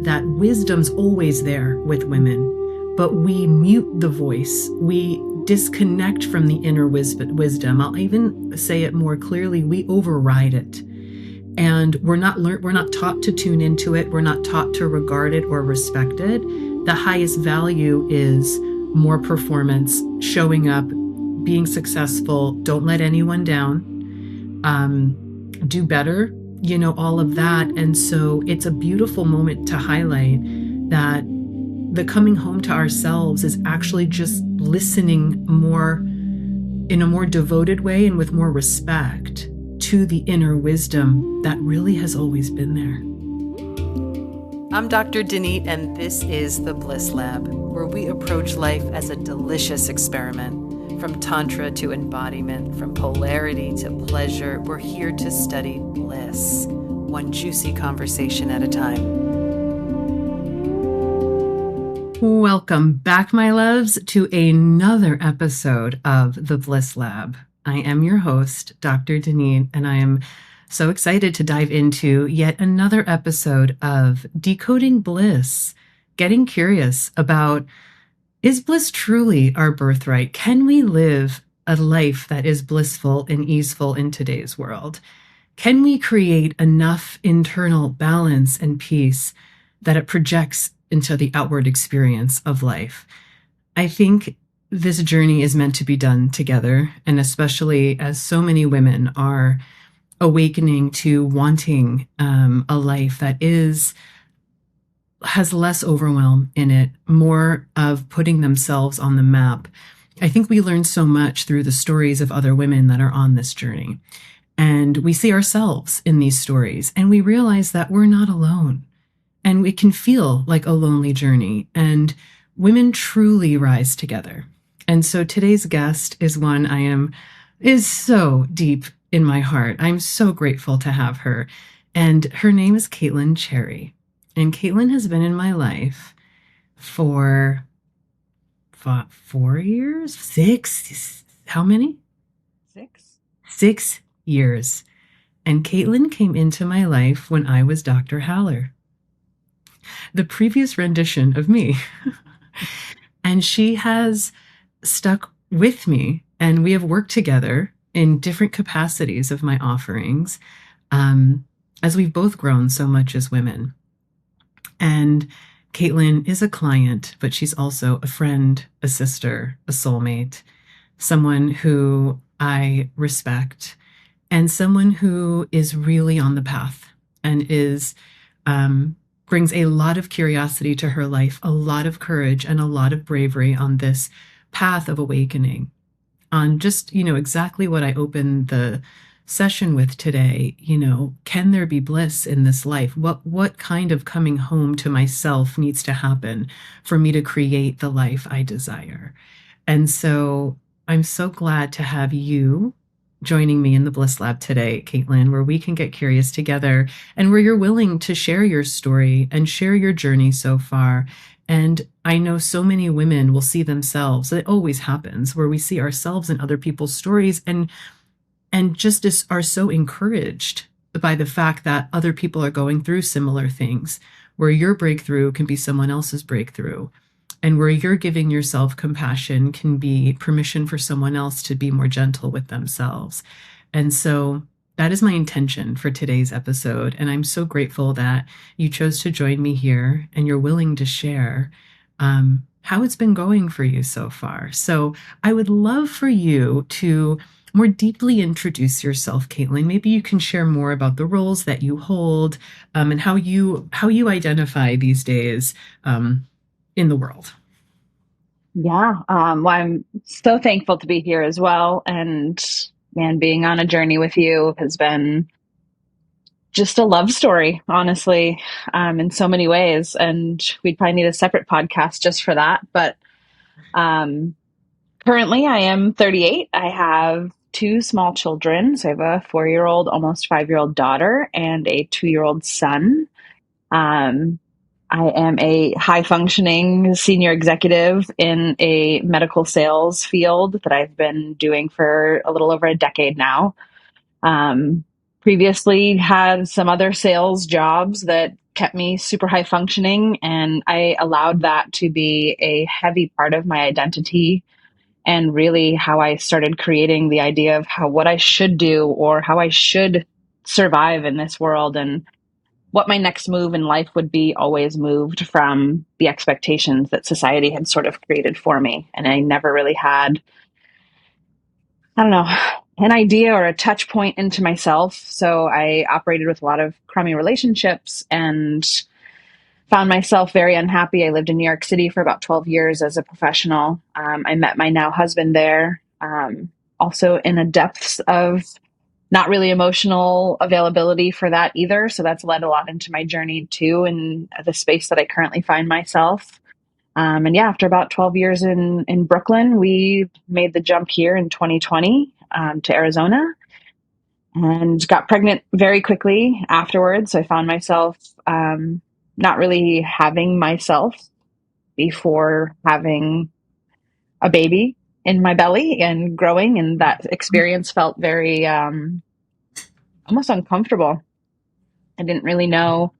that wisdom's always there with women, but we mute the voice. We disconnect from the inner wisdom. I'll even say it more clearly. We override it. And we're not taught to tune into it. We're not taught to regard it or respect it. The highest value is more performance, showing up, being successful, don't let anyone down, do better, all of that. And so it's a beautiful moment to highlight that the coming home to ourselves is actually just listening more in a more devoted way and with more respect to the inner wisdom that really has always been there. I'm Dr. Danite, and this is the Bliss Lab, where we approach life as a delicious experiment. From Tantra to embodiment, from polarity to pleasure, we're here to study bliss, one juicy conversation at a time. Welcome back, my loves, to another episode of the Bliss Lab. I am your host, Dr. Danite, and I am so excited to dive into yet another episode of Decoding Bliss, getting curious about, is bliss truly our birthright? Can we live a life that is blissful and easeful in today's world? Can we create enough internal balance and peace that it projects into the outward experience of life? I think this journey is meant to be done together, and especially as so many women are awakening to wanting a life that has less overwhelm in it, more of putting themselves on the map. I think we learn so much through the stories of other women that are on this journey. And we see ourselves in these stories, and we realize that we're not alone. And it can feel like a lonely journey, and women truly rise together. And so today's guest is one is so deep in my heart. I'm so grateful to have her. And her name is Caitlin Cherry. And Caitlin has been in my life for 4 years? 6? How many? 6. 6 years. And Caitlin came into my life when I was Dr. Haller, the previous rendition of me. And she has stuck with me, and we have worked together in different capacities of my offerings, as we've both grown so much as women. And Caitlin is a client, but she's also a friend, a sister, a soulmate, someone who I respect, and someone who is really on the path and brings a lot of curiosity to her life, a lot of courage, and a lot of bravery on this path of awakening, on just, exactly what I opened the session with today. Can there be bliss in this life? What kind of coming home to myself needs to happen for me to create the life I desire? And so I'm so glad to have you joining me in the Bliss Lab today, Caitlin, where we can get curious together and where you're willing to share your story and share your journey so far. And I know so many women will see themselves. It always happens where we see ourselves in other people's stories and just are so encouraged by the fact that other people are going through similar things, where your breakthrough can be someone else's breakthrough, and where you're giving yourself compassion can be permission for someone else to be more gentle with themselves. And so that is my intention for today's episode. And I'm so grateful that you chose to join me here and you're willing to share how it's been going for you so far. So I would love for you to more deeply introduce yourself, Caitlin. Maybe you can share more about the roles that you hold and how you identify these days in the world. Yeah. Well, I'm so thankful to be here as well. And man, being on a journey with you has been just a love story, honestly, in so many ways. And we'd probably need a separate podcast just for that. But currently I am 38. I have 2 small children. So I have a 4-year-old, almost 5-year-old daughter and a 2-year-old son. I am a high-functioning senior executive in a medical sales field that I've been doing for a little over a decade now. Previously had some other sales jobs that kept me super high functioning. And I allowed that to be a heavy part of my identity, and really how I started creating the idea of what I should do or how I should survive in this world, and what my next move in life would be, always moved from the expectations that society had sort of created for me. And I never really had, I don't know, an idea or a touch point into myself. So I operated with a lot of crummy relationships and found myself very unhappy. I lived in New York City for about 12 years as a professional. I met my now husband there, also in the depths of not really emotional availability for that either. So that's led a lot into my journey too, in the space that I currently find myself. And yeah, after about 12 years in Brooklyn, we made the jump here in 2020 to Arizona, and got pregnant very quickly afterwards. So I found myself not really having myself before having a baby in my belly and growing. And that experience felt very almost uncomfortable. I didn't really know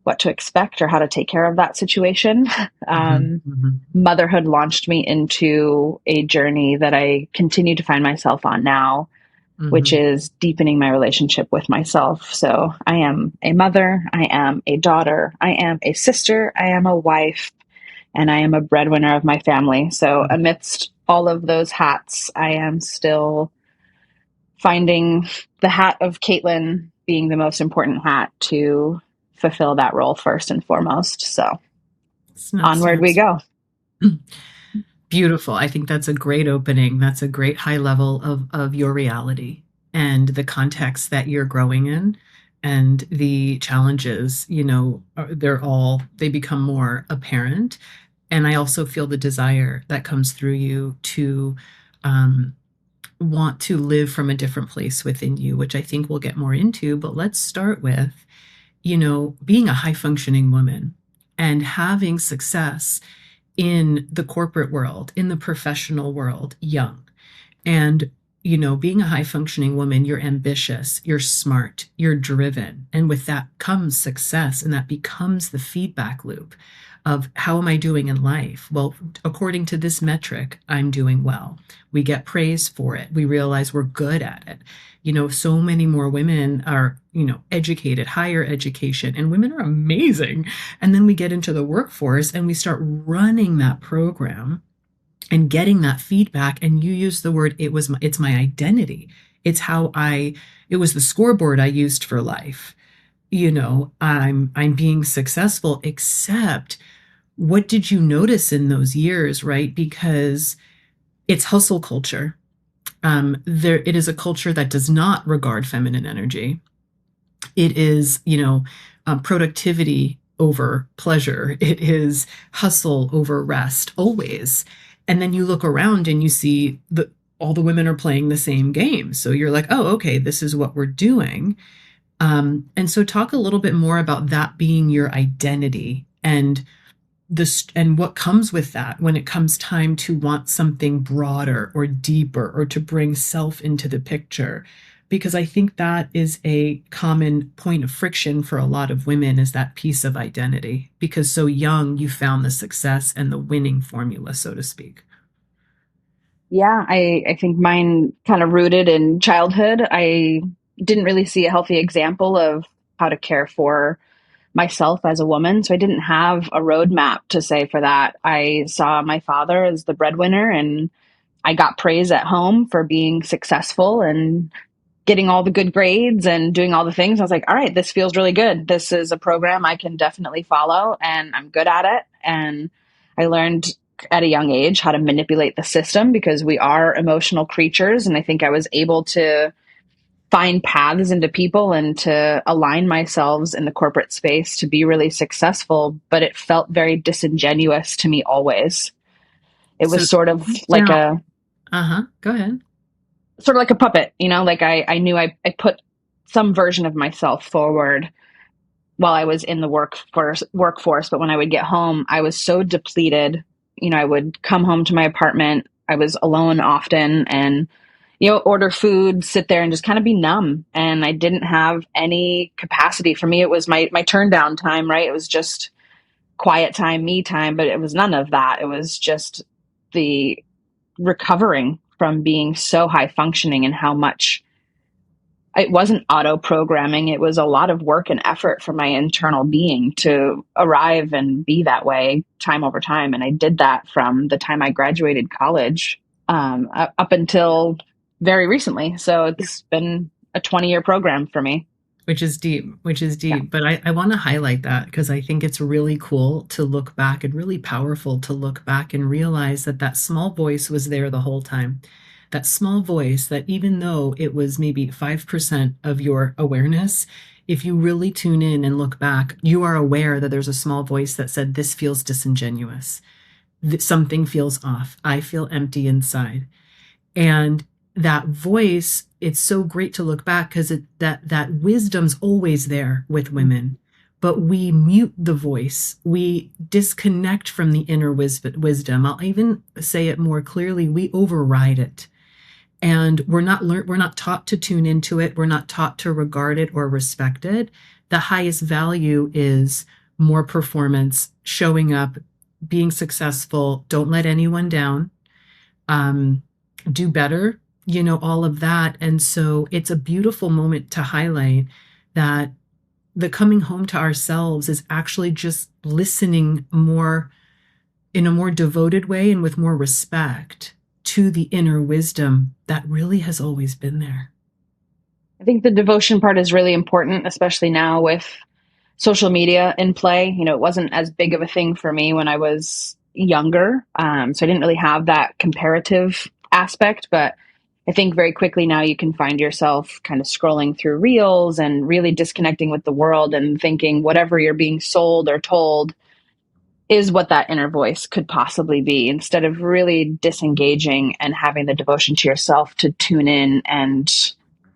what to expect or how to take care of that situation. Mhm, mhm, Motherhood launched me into a journey that I continue to find myself on now, which mhm. is deepening my relationship with myself. So I am a mother, I am a daughter, I am a sister, I am a wife, and I am a breadwinner of my family. So amidst all of those hats, I am still finding the hat of Caitlin being the most important hat to fulfill that role first and foremost. So onward we Sounds go. beautiful. I think that's a great opening. That's a great high level of your reality and the context that you're growing in, and the challenges, they become more apparent. And I also feel the desire that comes through you to um, want to live from a different place within you, which I think we'll get more into. But let's start with, being a high functioning woman and having success in the corporate world, in the professional world, young. And, being a high functioning woman, you're ambitious, you're smart, you're driven. And with that comes success. And that becomes the feedback loop of how am I doing in life? Well, according to this metric, I'm doing well. We get praise for it. We realize we're good at it. So many more women are, educated, higher education, and women are amazing. And then we get into the workforce and we start running that program and getting that feedback. And you use the word, it's my identity. It's it was the scoreboard I used for life. I'm being successful, except what did you notice in those years, right? Because it's hustle culture. It is a culture that does not regard feminine energy. It is, productivity over pleasure. It is hustle over rest, always. And then you look around and you see all the women are playing the same game. So you're like, oh, okay, this is what we're doing. And so talk a little bit more about that being your identity, and what comes with that when it comes time to want something broader or deeper, or to bring self into the picture. Because I think that is a common point of friction for a lot of women, is that piece of identity, because so young you found the success and the winning formula, so to speak. Yeah, I think mine kind of rooted in childhood. I didn't really see a healthy example of how to care for myself as a woman. So I didn't have a roadmap to say for that. I saw my father as the breadwinner, and I got praise at home for being successful and getting all the good grades and doing all the things. I was like, all right, this feels really good. This is a program I can definitely follow, and I'm good at it. And I learned at a young age how to manipulate the system, because we are emotional creatures. And I think I was able to find paths into people and to align myself in the corporate space to be really successful. But it felt very disingenuous to me always. It So was sort of like down. a Uh-huh. Go ahead. puppet, like I knew I put some version of myself forward while I was in the workforce. But when I would get home, I was so depleted. I would come home to my apartment. I was alone often, and order food, sit there and just kind of be numb. And I didn't have any capacity. For me, it was my turn down time, right? It was just quiet time, me time, but it was none of that. It was just the recovering from being so high functioning and how much it wasn't auto programming. It was a lot of work and effort for my internal being to arrive and be that way time over time. And I did that from the time I graduated college up until very recently. So it's been a 20-year program for me. Which is deep, which is Yeah. deep. But I want to highlight that because I think it's really cool to look back and really powerful to look back and realize that that small voice was there the whole time. That small voice that even though it was maybe 5% of your awareness, if you really tune in and look back, you are aware that there's a small voice that said, this feels disingenuous. Something feels off. I feel empty inside. And that voice, it's so great to look back because that wisdom's always there with women, but we mute the voice, we disconnect from the inner wisdom. I'll even say it more clearly, we override it. And we're not taught to tune into it, we're not taught to regard it or respect it. The highest value is more performance, showing up, being successful, don't let anyone down, um, do better, all of that. And so it's a beautiful moment to highlight that the coming home to ourselves is actually just listening more in a more devoted way and with more respect to the inner wisdom that really has always been there. I think the devotion part is really important, especially now with social media in play. It wasn't as big of a thing for me when I was younger. So I didn't really have that comparative aspect, but I think very quickly now you can find yourself kind of scrolling through reels and really disconnecting with the world and thinking whatever you're being sold or told is what that inner voice could possibly be, instead of really disengaging and having the devotion to yourself to tune in and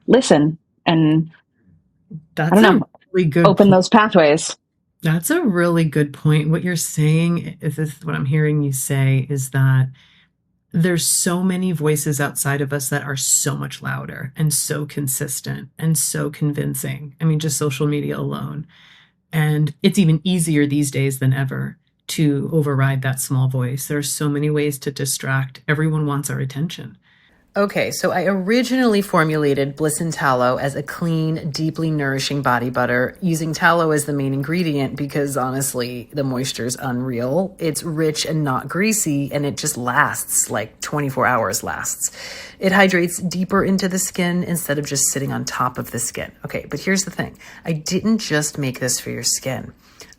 listen and, I That's don't a know, really good open point. those pathways. That's a really good point. What you're saying is this, what I'm hearing you say is that there's so many voices outside of us that are so much louder and so consistent and so convincing. I mean, just social media alone. And it's even easier these days than ever to override that small voice. There are so many ways to distract. Everyone wants our attention. Okay, so I originally formulated Bliss and Tallow as a clean, deeply nourishing body butter, using tallow as the main ingredient because honestly, the moisture is unreal. It's rich and not greasy, and it just lasts like 24 hours lasts. It hydrates deeper into the skin instead of just sitting on top of the skin. Okay, but here's the thing. I didn't just make this for your skin.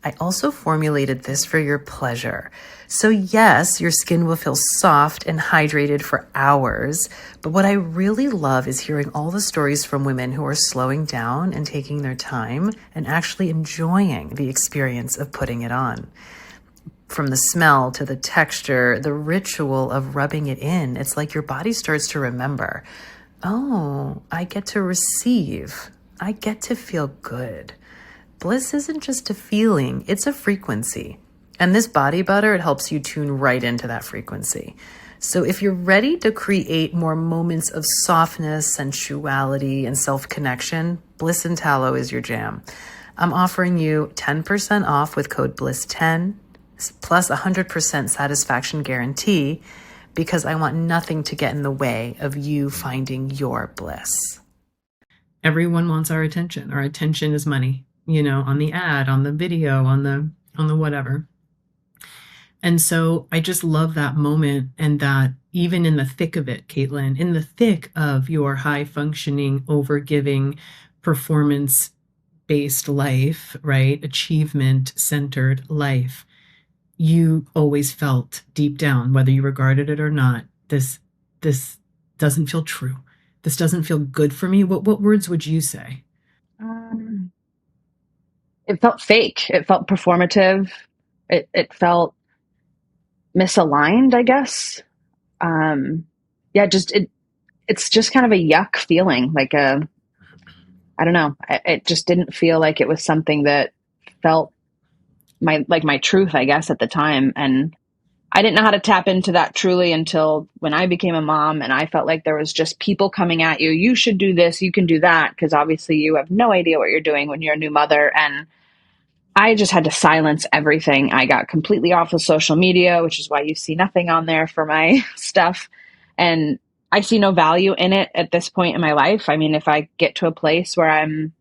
I also formulated this for your pleasure. So yes, your skin will feel soft and hydrated for hours, but what I really love is hearing all the stories from women who are slowing down and taking their time and actually enjoying the experience of putting it on. From the smell to the texture, the ritual of rubbing it in, it's like your body starts to remember, oh, I get to receive. I get to feel good. Bliss isn't just a feeling, it's a frequency. And this body butter, it helps you tune right into that frequency. So if you're ready to create more moments of softness, sensuality, and self-connection, Bliss and Tallow is your jam. I'm offering you 10% off with code BLISS10 plus 100% satisfaction guarantee because I want nothing to get in the way of you finding your bliss. Everyone wants our attention. Our attention is money. On the ad, on the video, on the whatever. And so I just love that moment, and that even in the thick of it, Caitlin, in the thick of your high functioning, overgiving, performance based life, right? Achievement centered life, you always felt deep down, whether you regarded it or not, this doesn't feel true. This doesn't feel good for me. What words would you say? Um, it felt fake. It felt performative. It felt misaligned, I guess. Yeah, it's just kind of a yuck feeling, like I don't know. It just didn't feel like it was something that felt my truth, I guess, at the time. And I didn't know how to tap into that truly until when I became a mom, and I felt like there was just people coming at you. You should do this, you can do that, because obviously you have no idea what you're doing when you're a new mother. And I just had to silence everything. I got completely off of social media, which is why you see nothing on there for my stuff. And I see no value in it at this point in my life. I mean, if I get to a place where I'm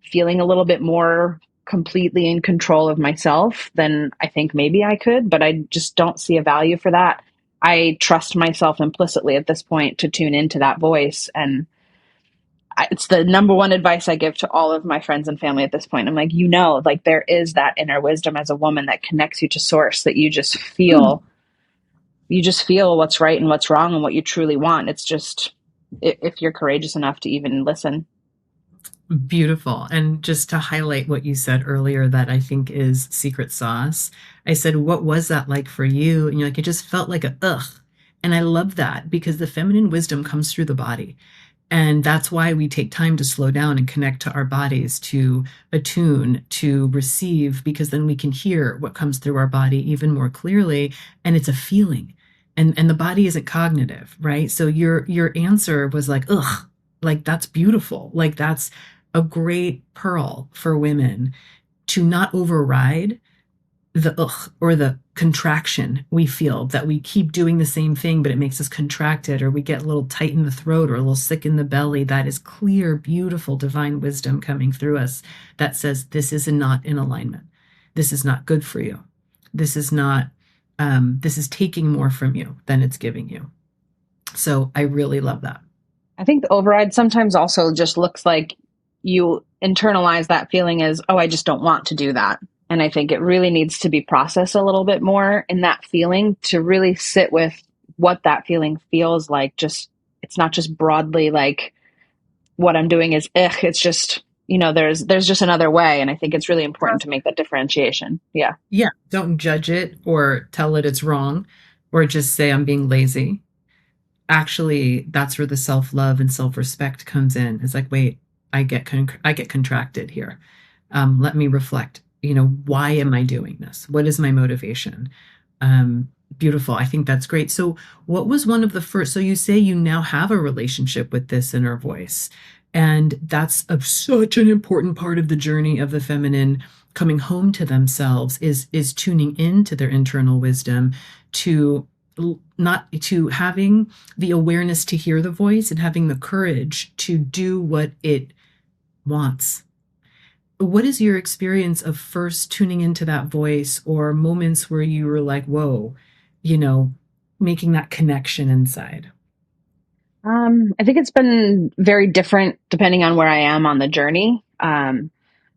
feeling a little bit more completely in control of myself, then I think maybe I could, but I just don't see a value for that. I trust myself implicitly at this point to tune into that voice. And it's the number one advice I give to all of my friends and family at this point. I'm like, like there is that inner wisdom as a woman that connects you to source, that you just feel what's right and what's wrong and what you truly want. It's just, if you're courageous enough to even listen. Beautiful. And just to highlight what you said earlier, that I think is secret sauce. I said, what was that like for you? And you're like, it just felt like a ugh. And I love that because the feminine wisdom comes through the body. And that's why we take time to slow down and connect to our bodies, to attune, to receive, because then we can hear what comes through our body even more clearly. And it's a feeling. And the body isn't cognitive, right? So your answer was like, ugh, like that's beautiful. Like that's a great pearl for women to not override the ugh or the contraction we feel, that we keep doing the same thing, but it makes us contracted, or we get a little tight in the throat or a little sick in the belly. That is clear, beautiful, divine wisdom coming through us that says, this is not in alignment. This is not good for you. This is not, this is taking more from you than it's giving you. So I really love that. I think the override sometimes also just looks like you internalize that feeling as, oh, I just don't want to do that. And I think it really needs to be processed a little bit more in that feeling, to really sit with what that feeling feels like. Just, it's not just broadly like what I'm doing is it's just, there's just another way. And I think it's really important to make that differentiation. Yeah. Yeah. Don't judge it or tell it it's wrong or just say I'm being lazy. Actually, that's where the self-love and self-respect comes in. It's like, wait, I get contracted here. Let me reflect. Why am I doing this? What is my motivation? Beautiful. I think that's great. So, what was one of the first? So, you say you now have a relationship with this inner voice, and that's such an important part of the journey of the feminine coming home to themselves, is tuning into their internal wisdom, to not to having the awareness to hear the voice and having the courage to do what it wants. What is your experience of first tuning into that voice, or moments where you were like, whoa, you know, making that connection inside? I think it's been very different depending on where I am on the journey.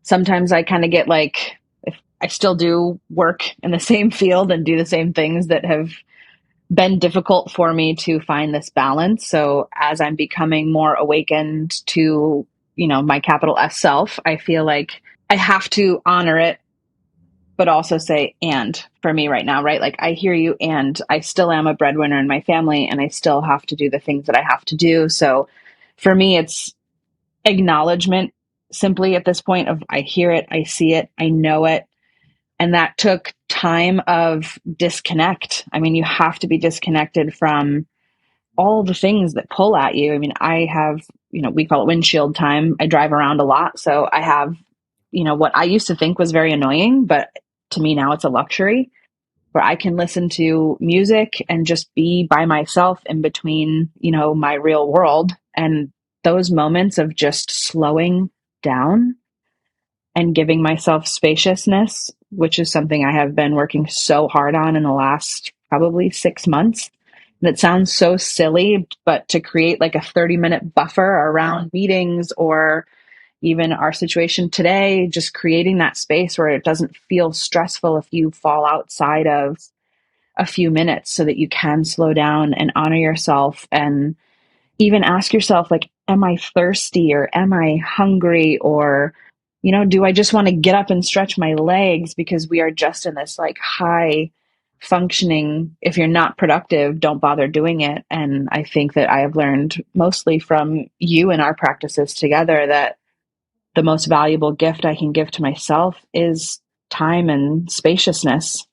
Sometimes I kind of get like, if I still do work in the same field and do the same things that have been difficult for me to find this balance. So as I'm becoming more awakened to, my capital S self, I feel like I have to honor it, but also say, and for me right now, right? Like I hear you, and I still am a breadwinner in my family, and I still have to do the things that I have to do. So for me, it's acknowledgement simply at this point of, I hear it, I see it, I know it. And that took time of disconnect. I mean, you have to be disconnected from all the things that pull at you. I mean, I have, we call it windshield time. I drive around a lot. So I have, what I used to think was very annoying, but to me now it's a luxury, where I can listen to music and just be by myself in between, my real world. And those moments of just slowing down and giving myself spaciousness, which is something I have been working so hard on in the last probably 6 months. That sounds so silly, but to create like a 30-minute buffer around meetings, or even our situation today, just creating that space where it doesn't feel stressful if you fall outside of a few minutes, so that you can slow down and honor yourself, and even ask yourself, like, am I thirsty, or am I hungry, or do I just want to get up and stretch my legs? Because we are just in this like high functioning, if you're not productive, don't bother doing it. And I think that I have learned mostly from you and our practices together that the most valuable gift I can give to myself is time and spaciousness.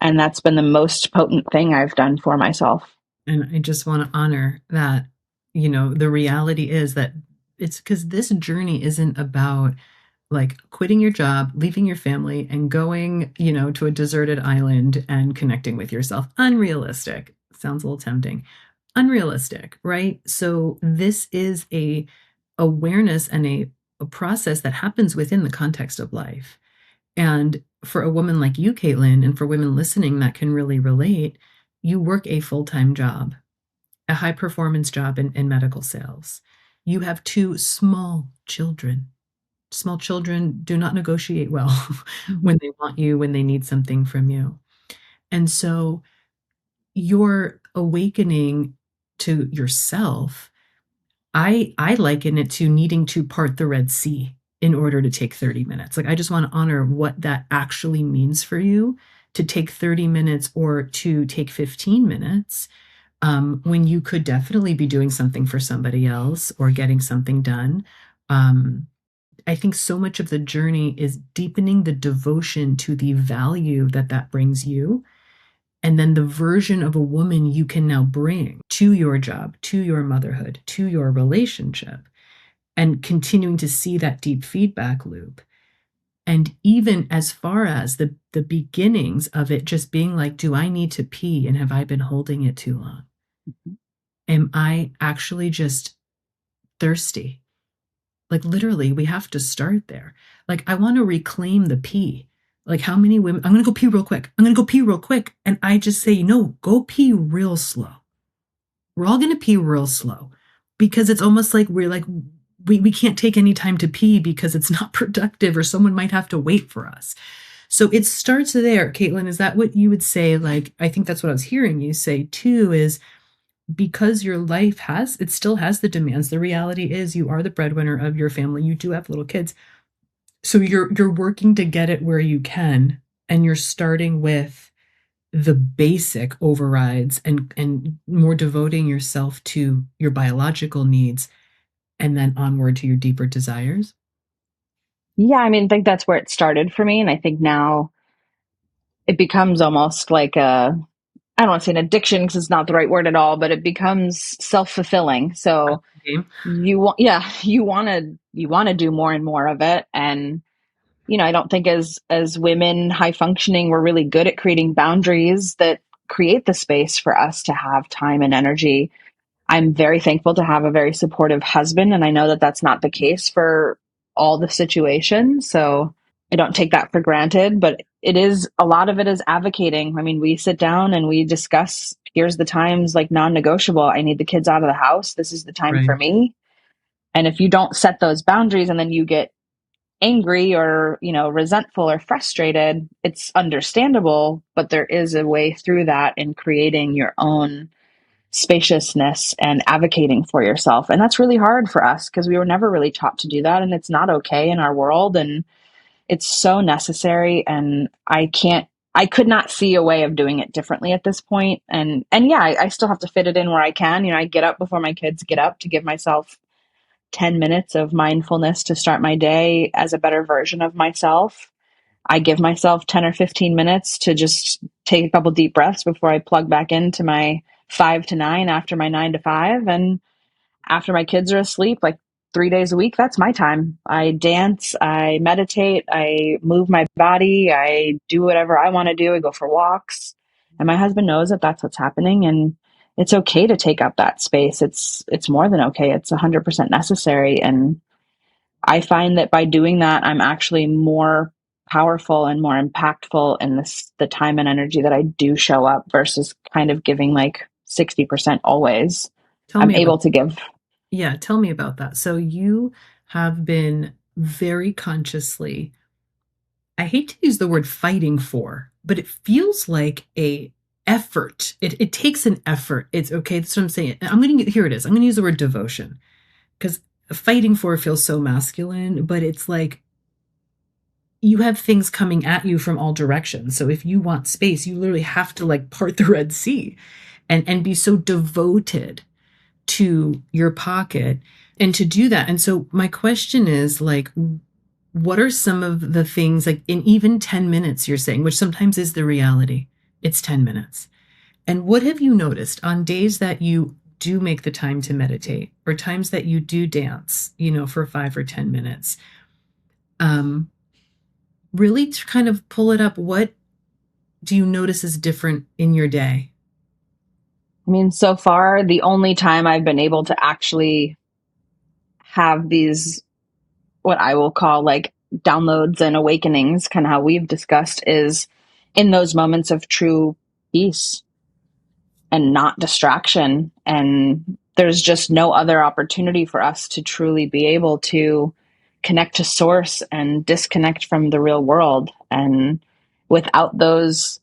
And that's been the most potent thing I've done for myself. And I just want to honor that, the reality is that it's because this journey isn't about like quitting your job, leaving your family, and going, to a deserted island and connecting with yourself. Unrealistic. Sounds a little tempting. Unrealistic, right? So this is a awareness and a process that happens within the context of life. And for a woman like you, Caitlin, and for women listening that can really relate, you work a full-time job, a high performance job in medical sales. You have two small children. Small children do not negotiate well Mm-hmm. when they want you, when they need something from you. And so your awakening to yourself, I liken it to needing to part the Red Sea in order to take 30 minutes. Like I just want to honor what that actually means for you to take 30 minutes or to take 15 minutes when you could definitely be doing something for somebody else or getting something done. I think so much of the journey is deepening the devotion to the value that that brings you. And then the version of a woman you can now bring to your job, to your motherhood, to your relationship, and continuing to see that deep feedback loop. And even as far as the beginnings of it just being like, do I need to pee? And have I been holding it too long? Am I actually just thirsty? Like literally, we have to start there. Like I want to reclaim the pee. Like how many women, I'm going to go pee real quick. I'm going to go pee real quick. And I just say, no, go pee real slow. We're all going to pee real slow because it's almost like we're like, we can't take any time to pee because it's not productive or someone might have to wait for us. So it starts there. Caitlin, is that what you would say? Like, I think that's what I was hearing you say too, is because your life it still has the demands. The reality is you are the breadwinner of your family. You do have little kids. So you're working to get it where you can, and you're starting with the basic overrides and more devoting yourself to your biological needs and then onward to your deeper desires. Yeah, I mean, I think that's where it started for me. And I think now it becomes almost like I don't want to say an addiction because it's not the right word at all, but it becomes self-fulfilling. So Game. you want to do more and more of it. And, I don't think as women, high functioning, we're really good at creating boundaries that create the space for us to have time and energy. I'm very thankful to have a very supportive husband, and I know that that's not the case for all the situations. So I don't take that for granted, but a lot of it is advocating. I mean, we sit down and we discuss, here's the times like non-negotiable. I need the kids out of the house. This is the time Right. for me. And if you don't set those boundaries and then you get angry or, resentful or frustrated, it's understandable, but there is a way through that in creating your own spaciousness and advocating for yourself. And that's really hard for us because we were never really taught to do that. And it's not okay in our world. And it's so necessary. And I could not see a way of doing it differently at this point. And yeah, I still have to fit it in where I can. I get up before my kids get up to give myself 10 minutes of mindfulness to start my day as a better version of myself. I give myself 10 or 15 minutes to just take a couple deep breaths before I plug back into my 5 to 9 after my 9 to 5. And after my kids are asleep, like 3 days a week, that's my time. I dance, I meditate, I move my body, I do whatever I want to do. I go for walks. And my husband knows that that's what's happening. And it's okay to take up that space. It's more than okay. It's 100% necessary. And I find that by doing that, I'm actually more powerful and more impactful in the time and energy that I do show up versus kind of giving like 60% always. Tell I'm me about able to give. Yeah, tell me about that. So you have been very consciously, I hate to use the word fighting for, but it feels like a effort. It takes an effort. It's okay. That's what I'm saying. Here it is. I'm going to use the word devotion because fighting for feels so masculine, but it's like you have things coming at you from all directions. So if you want space, you literally have to like part the Red Sea and be so devoted to your pocket and to do that. And so my question is like, what are some of the things like in even 10 minutes you're saying, which sometimes is the reality? It's 10 minutes. And what have you noticed on days that you do make the time to meditate or times that you do dance, for 5 or 10 minutes? Um, really to kind of pull it up, what do you notice is different in your day? I mean, so far, the only time I've been able to actually have these, what I will call like downloads and awakenings, kind of how we've discussed, is in those moments of true peace and not distraction. And there's just no other opportunity for us to truly be able to connect to source and disconnect from the real world. And without those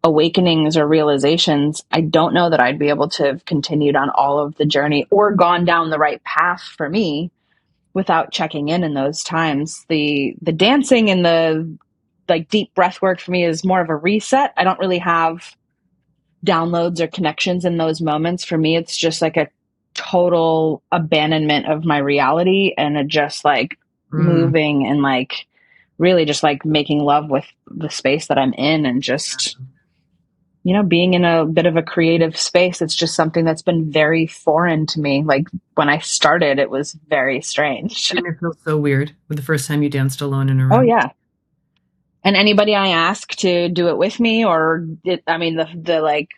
awakenings or realizations, I don't know that I'd be able to have continued on all of the journey or gone down the right path for me without checking in those times. The dancing and the like deep breath work for me is more of a reset. I don't really have downloads or connections in those moments. For me, it's just like a total abandonment of my reality and a just like Mm, moving and like really just like making love with the space that I'm in and just, being in a bit of a creative space. It's just something that's been very foreign to me. Like when I started, it was very strange. didn't it feel so weird with the first time you danced alone in a Oh, room? yeah. And anybody I ask to do it with me or I mean, the like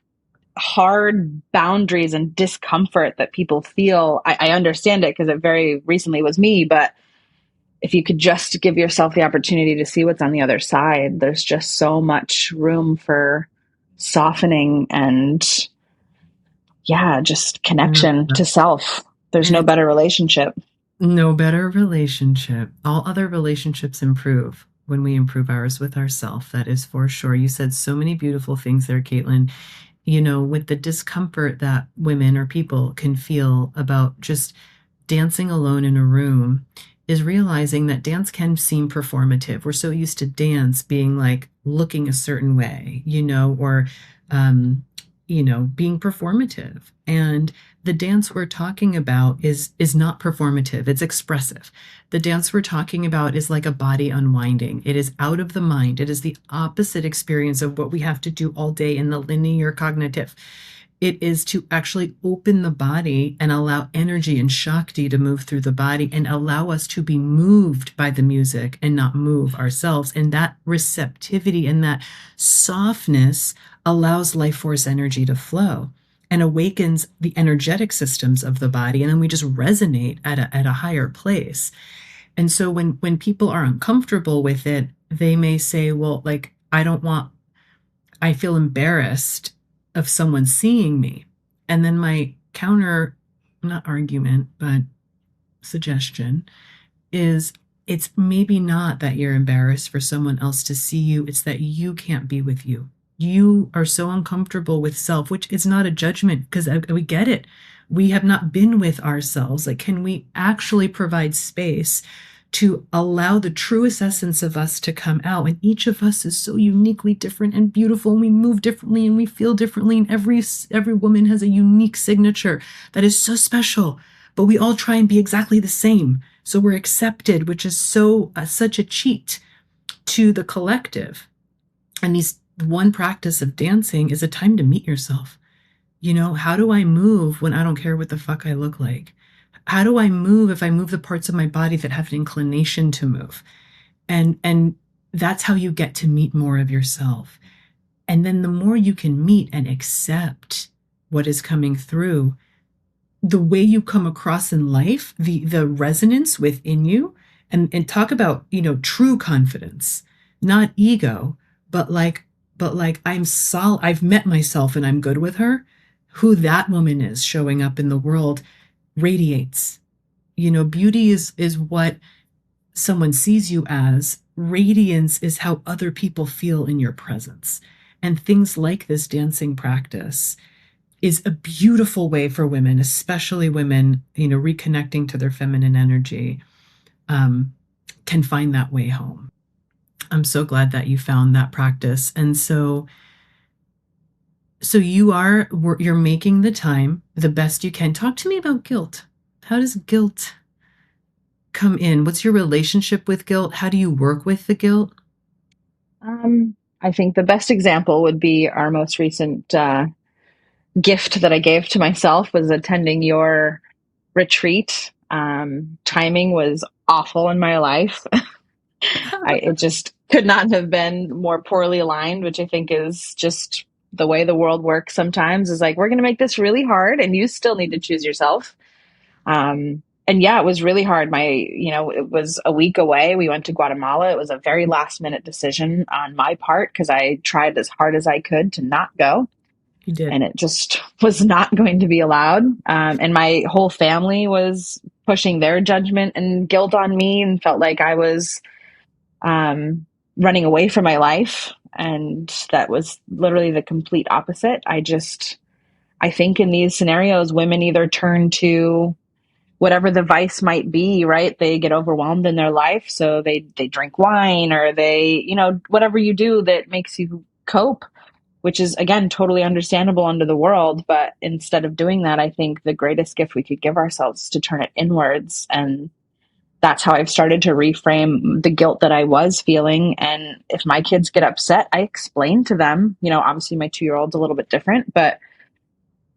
hard boundaries and discomfort that people feel, I understand it because it very recently was me. But if you could just give yourself the opportunity to see what's on the other side, there's just so much room for softening and, yeah, just connection Yeah. to self. There's And no it's better relationship. no better relationship. All other relationships improve when we improve ours with ourself. That is for sure. You said so many beautiful things there, Caitlin. With the discomfort that women or people can feel about just dancing alone in a room, is realizing that dance can seem performative. We're so used to dance being like looking a certain way, or um, being performative. And the dance we're talking about is not performative, it's expressive. The dance we're talking about is like a body unwinding. It is out of the mind. It is the opposite experience of what we have to do all day in the linear cognitive. It is to actually open the body and allow energy and Shakti to move through the body and allow us to be moved by the music and not move ourselves. And that receptivity and that softness allows life force energy to flow and awakens the energetic systems of the body. And then we just resonate at a higher place. And so when people are uncomfortable with it, they may say, well, like, I feel embarrassed of someone seeing me. And then my counter, not argument, but suggestion is, it's maybe not that you're embarrassed for someone else to see you, it's that you can't be with you. You are so uncomfortable with self, which is not a judgment because we get it. We have not been with ourselves. Like, can we actually provide space to allow the truest essence of us to come out? And each of us is so uniquely different and beautiful, and we move differently and we feel differently. And every woman has a unique signature that is so special, but we all try and be exactly the same. So we're accepted, which is such a cheat to the collective. And these one practice of dancing is a time to meet yourself. How do I move when I don't care what the fuck I look like? How do I move if I move the parts of my body that have an inclination to move? And that's how you get to meet more of yourself. And then the more you can meet and accept what is coming through, the way you come across in life, the resonance within you, and talk about, true confidence, not ego, but like I've met myself and I'm good with her. Who that woman is showing up in the world radiates. Beauty is what someone sees you as. Radiance is how other people feel in your presence. And things like this dancing practice is a beautiful way for women, especially women, reconnecting to their feminine energy, um, can find that way home. I'm so glad that you found that practice. And so you're making the time the best you can. Talk to me about guilt. How does guilt come in? What's your relationship with guilt? How do you work with the guilt? Um, I think the best example would be our most recent gift that I gave to myself was attending your retreat. Timing was awful in my life. It just could not have been more poorly aligned, which I think is just the way the world works sometimes is like, we're going to make this really hard and you still need to choose yourself. And yeah, it was really hard. It was a week away. We went to Guatemala. It was a very last minute decision on my part because I tried as hard as I could to not go. You did. And it just was not going to be allowed. And my whole family was pushing their judgment and guilt on me and felt like I was running away from my life. And that was literally the complete opposite. I think in these scenarios, women either turn to whatever the vice might be, right? They get overwhelmed in their life. So they drink wine or whatever you do that makes you cope, which is again, totally understandable under the world. But instead of doing that, I think the greatest gift we could give ourselves is to turn it inwards. And that's how I've started to reframe the guilt that I was feeling. And if my kids get upset, I explain to them, obviously my 2-year-old's a little bit different, but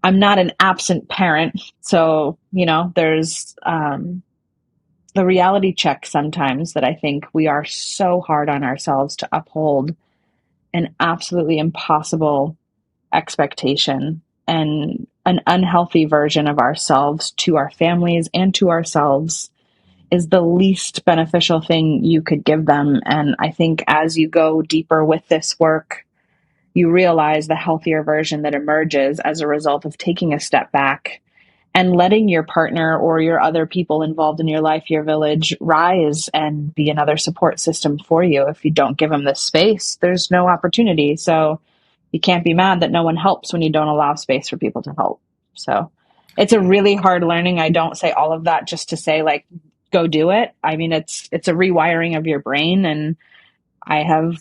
I'm not an absent parent. So, there's the reality check sometimes that I think we are so hard on ourselves to uphold an absolutely impossible expectation and an unhealthy version of ourselves to our families and to ourselves is the least beneficial thing you could give them. And I think as you go deeper with this work, you realize the healthier version that emerges as a result of taking a step back and letting your partner or your other people involved in your life, your village, rise and be another support system for you. If you don't give them this space, there's no opportunity. So you can't be mad that no one helps when you don't allow space for people to help. So it's a really hard learning. I don't say all of that just to say like, go do it. I mean, it's a rewiring of your brain. And I have,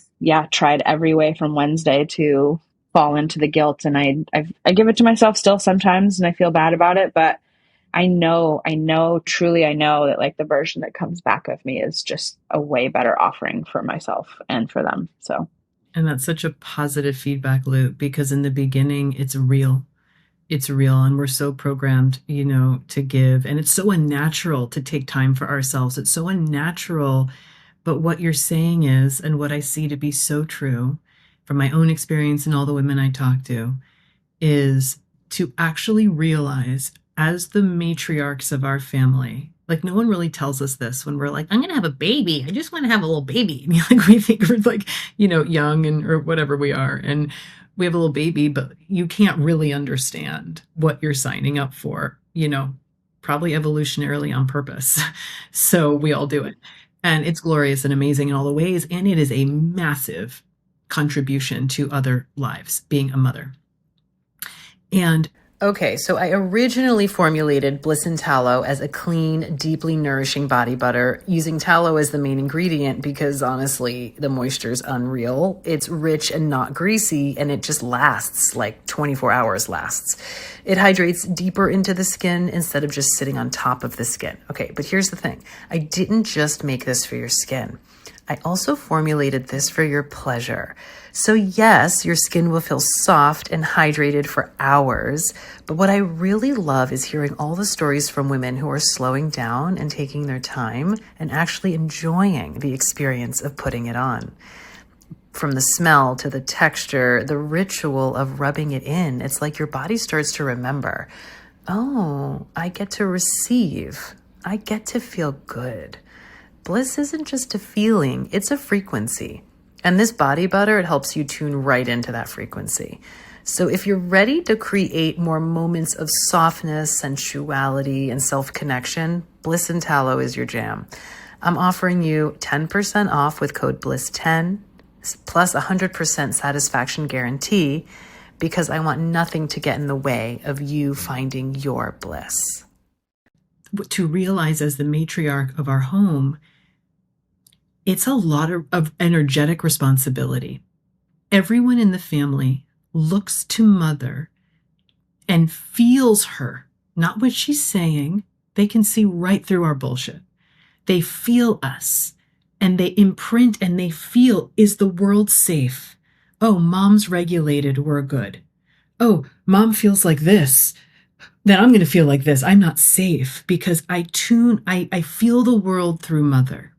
tried every way from Wednesday to fall into the guilt. And I give it to myself still sometimes and I feel bad about it, but truly I know that like the version that comes back of me is just a way better offering for myself and for them. So. And that's such a positive feedback loop because in the beginning, it's real. It's real. And we're so programmed, to give. And it's so unnatural to take time for ourselves. It's so unnatural. But what you're saying is, and what I see to be so true from my own experience and all the women I talk to, is to actually realize as the matriarchs of our family, like no one really tells us this when we're like, I'm going to have a baby. I just want to have a little baby. And like we think we're like, young and or whatever we are. And we have a little baby, but you can't really understand what you're signing up for, probably evolutionarily on purpose. So we all do it. And it's glorious and amazing in all the ways. And it is a massive contribution to other lives, being a mother. And okay, so I originally formulated Bliss and Tallow as a clean, deeply nourishing body butter, using tallow as the main ingredient because honestly, the moisture is unreal. It's rich and not greasy, and it just lasts, like 24 hours lasts. It hydrates deeper into the skin instead of just sitting on top of the skin. Okay, but here's the thing. I didn't just make this for your skin. I also formulated this for your pleasure. So yes, your skin will feel soft and hydrated for hours, but what I really love is hearing all the stories from women who are slowing down and taking their time and actually enjoying the experience of putting it on. From the smell to the texture, the ritual of rubbing it in, it's like your body starts to remember, oh, I get to receive. I get to feel good. Bliss isn't just a feeling, it's a frequency. And this body butter, it helps you tune right into that frequency. So if you're ready to create more moments of softness, sensuality, and self-connection, Bliss and Tallow is your jam. I'm offering you 10% off with code BLISS10 plus 100% satisfaction guarantee because I want nothing to get in the way of you finding your bliss. To realize as the matriarch of our home, it's a lot of energetic responsibility. Everyone in the family looks to mother and feels her, not what she's saying. They can see right through our bullshit. They feel us and they imprint and they feel, is the world safe? Oh, mom's regulated, we're good. Oh, mom feels like this, then I'm going to feel like this. I'm not safe because I feel the world through mother.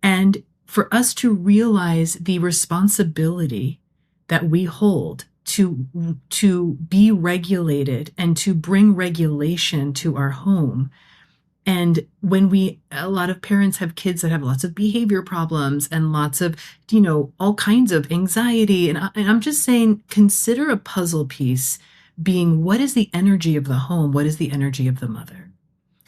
And for us to realize the responsibility that we hold to be regulated and to bring regulation to our home. And when a lot of parents have kids that have lots of behavior problems and lots of, all kinds of anxiety. And I'm just saying, consider a puzzle piece being, what is the energy of the home? What is the energy of the mother?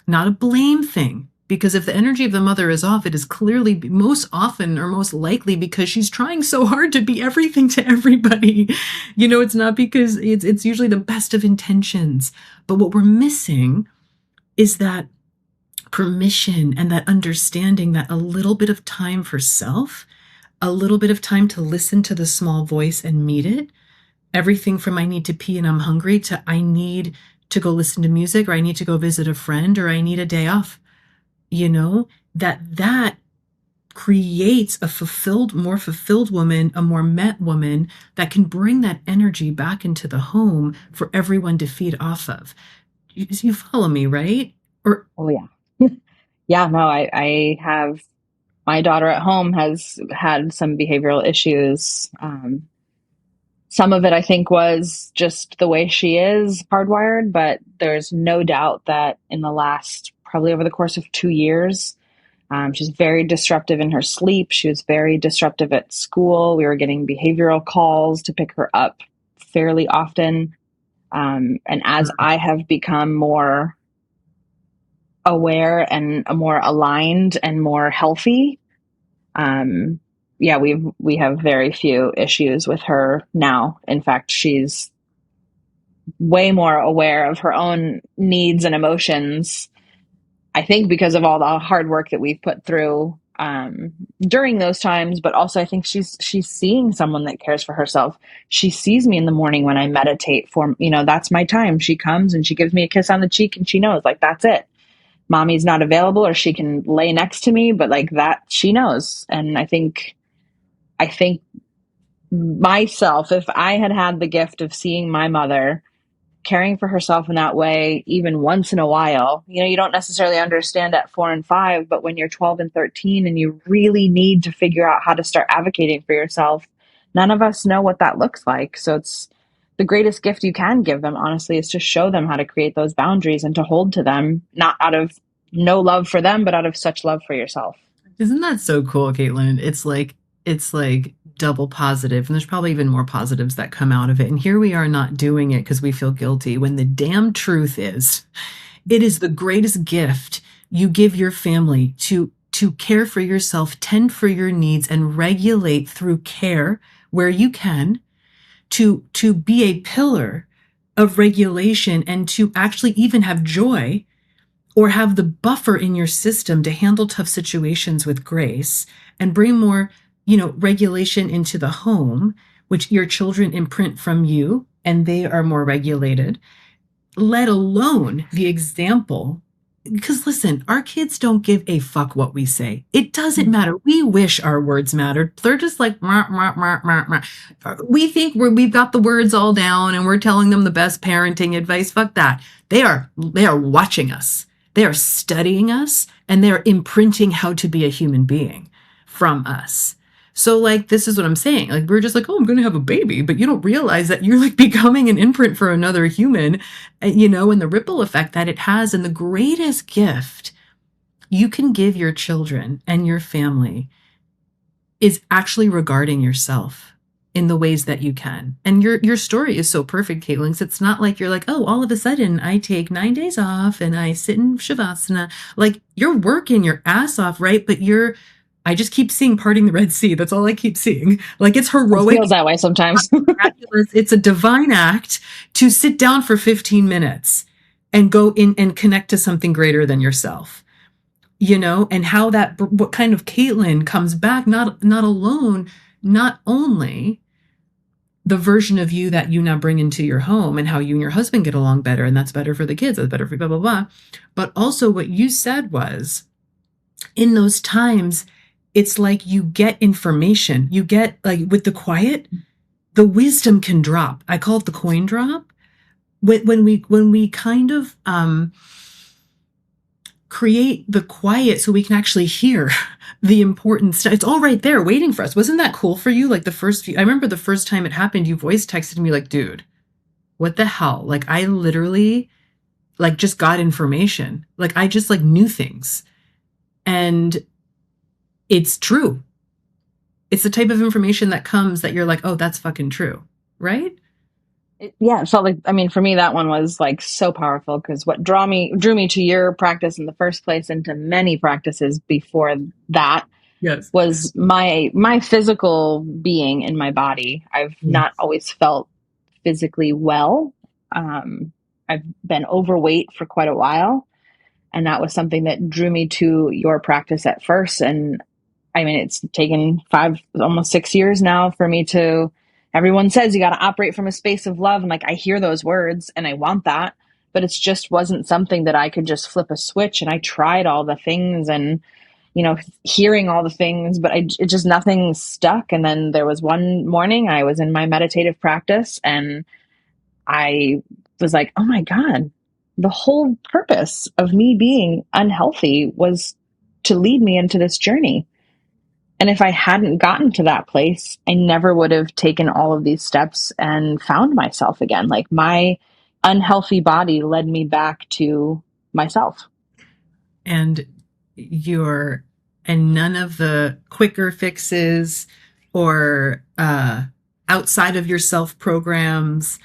Not a blame thing. Because if the energy of the mother is off, it is clearly most often or most likely because she's trying so hard to be everything to everybody. It's not because it's usually the best of intentions. But what we're missing is that permission and that understanding that a little bit of time for self, a little bit of time to listen to the small voice and meet it. Everything from I need to pee and I'm hungry to I need to go listen to music, or I need to go visit a friend, or I need a day off. That creates more fulfilled woman, a more met woman that can bring that energy back into the home for everyone to feed off of. You follow me, right? Or Oh yeah. Yeah, no, I have my daughter at home has had some behavioral issues. Some of it I think was just the way she is hardwired, but there's no doubt that in the last, probably over the course of 2 years, she's very disruptive in her sleep. She was very disruptive at school. We were getting behavioral calls to pick her up fairly often. And as I have become more aware and more aligned and more healthy, yeah, we have very few issues with her now. In fact, she's way more aware of her own needs and emotions, I think, because of all the hard work that we've put through during those times. But also I think she's seeing someone that cares for herself. She sees me in the morning when I meditate for, that's my time. She comes and she gives me a kiss on the cheek and she knows, like, that's it. Mommy's not available, or she can lay next to me, but like that, she knows. And I think myself, if I had had the gift of seeing my mother caring for herself in that way, even once in a while, you don't necessarily understand at 4 and 5, but when you're 12 and 13 and you really need to figure out how to start advocating for yourself, none of us know what that looks like. So it's the greatest gift you can give them, honestly, is to show them how to create those boundaries and to hold to them, not out of no love for them, but out of such love for yourself. isn't that so cool, Caitlin? It's like double positive, and there's probably even more positives that come out of it. And here we are not doing it because we feel guilty, when the damn truth is, it is the greatest gift you give your family to care for yourself, tend for your needs, and regulate through care where you can, to be a pillar of regulation and to actually even have joy or have the buffer in your system to handle tough situations with grace and bring more, regulation into the home, which your children imprint from you and they are more regulated, let alone the example. Because listen, our kids don't give a fuck what we say. It doesn't matter. We wish our words mattered. They're just like, "Mah, mah, mah, mah, mah." We think we've got the words all down and we're telling them the best parenting advice. Fuck that. They are watching us. They are studying us and they're imprinting how to be a human being from us. So like, this is what I'm saying. Like, we're just like, oh, I'm going to have a baby, but you don't realize that you're like becoming an imprint for another human, and the ripple effect that it has. And the greatest gift you can give your children and your family is actually regarding yourself in the ways that you can. And your story is so perfect, Caitlin. 'Cause it's not like you're like, oh, all of a sudden I take 9 days off and I sit in Shavasana. Like, you're working your ass off, right? But I just keep seeing parting the Red Sea. That's all I keep seeing. Like, it's It heroic. feels that way sometimes. Miraculous. It's a divine act to sit down for 15 minutes and go in and connect to something greater than yourself. And how what kind of Caitlin comes back, not alone, not only the version of you that you now bring into your home and how you and your husband get along better, and that's better for the kids, that's better for blah, blah, blah. But also what you said was, in those times, it's like you get information. You get, like, with the quiet, the wisdom can drop. I call it the coin drop. When we kind of create the quiet so we can actually hear the important stuff. It's all right there waiting for us. Wasn't that cool for you? Like the first few, I remember the first time it happened, you voice texted me like, dude, what the hell? Like I literally like just got information. Like I just like knew things. And it's true. It's the type of information that comes that you're like, oh, that's fucking true. Right? Yeah, it felt like, I mean, for me, that one was like so powerful because what drew me to your practice in the first place and to many practices before that Yes. was my physical being in my body. I've not always felt physically well. I've been overweight for quite a while, and that was something that drew me to your practice at first. And I mean, it's taken 5, almost 6 years now for me to, everyone says you got to operate from a space of love. And like, I hear those words and I want that, but it's just wasn't something that I could just flip a switch. And I tried all the things and, hearing all the things, but it just, nothing stuck. And then there was one morning I was in my meditative practice and I was like, oh my God, the whole purpose of me being unhealthy was to lead me into this journey. And if I hadn't gotten to that place, I never would have taken all of these steps and found myself again. Like my unhealthy body led me back to myself. And your and none of the quicker fixes or outside of yourself programs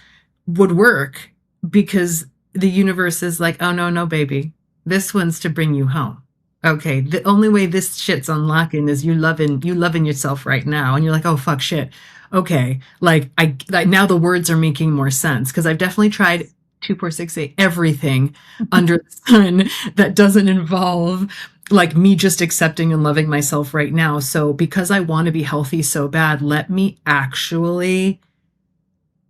would work because the universe is like, oh no, no, baby, this one's to bring you home. Okay, the only way this shit's unlocking is you loving yourself right now, and you're like, oh fuck, shit. Okay, like I now the words are making more sense because I've definitely tried 2468 everything under the sun that doesn't involve like me just accepting and loving myself right now. So because I want to be healthy so bad, let me actually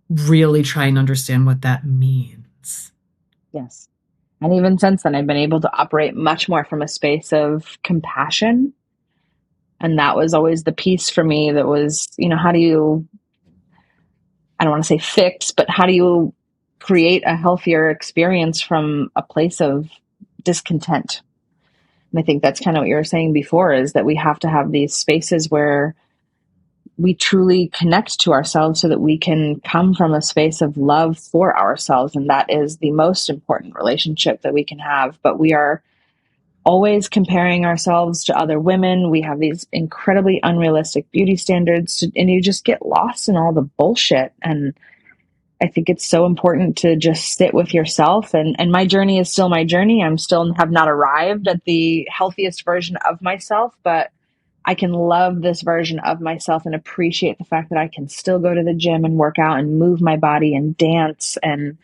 really try and understand what that means. Yes. And even since then, I've been able to operate much more from a space of compassion. And that was always the piece for me that was, how do you, I don't want to say fix, but how do you create a healthier experience from a place of discontent? And I think that's kind of what you were saying before is that we have to have these spaces where we truly connect to ourselves so that we can come from a space of love for ourselves. And that is the most important relationship that we can have. But we are always comparing ourselves to other women. We have these incredibly unrealistic beauty standards, and you just get lost in all the bullshit. And I think it's so important to just sit with yourself. And my journey is still my journey. I'm still have not arrived at the healthiest version of myself, but I can love this version of myself and appreciate the fact that I can still go to the gym and work out and move my body and dance. And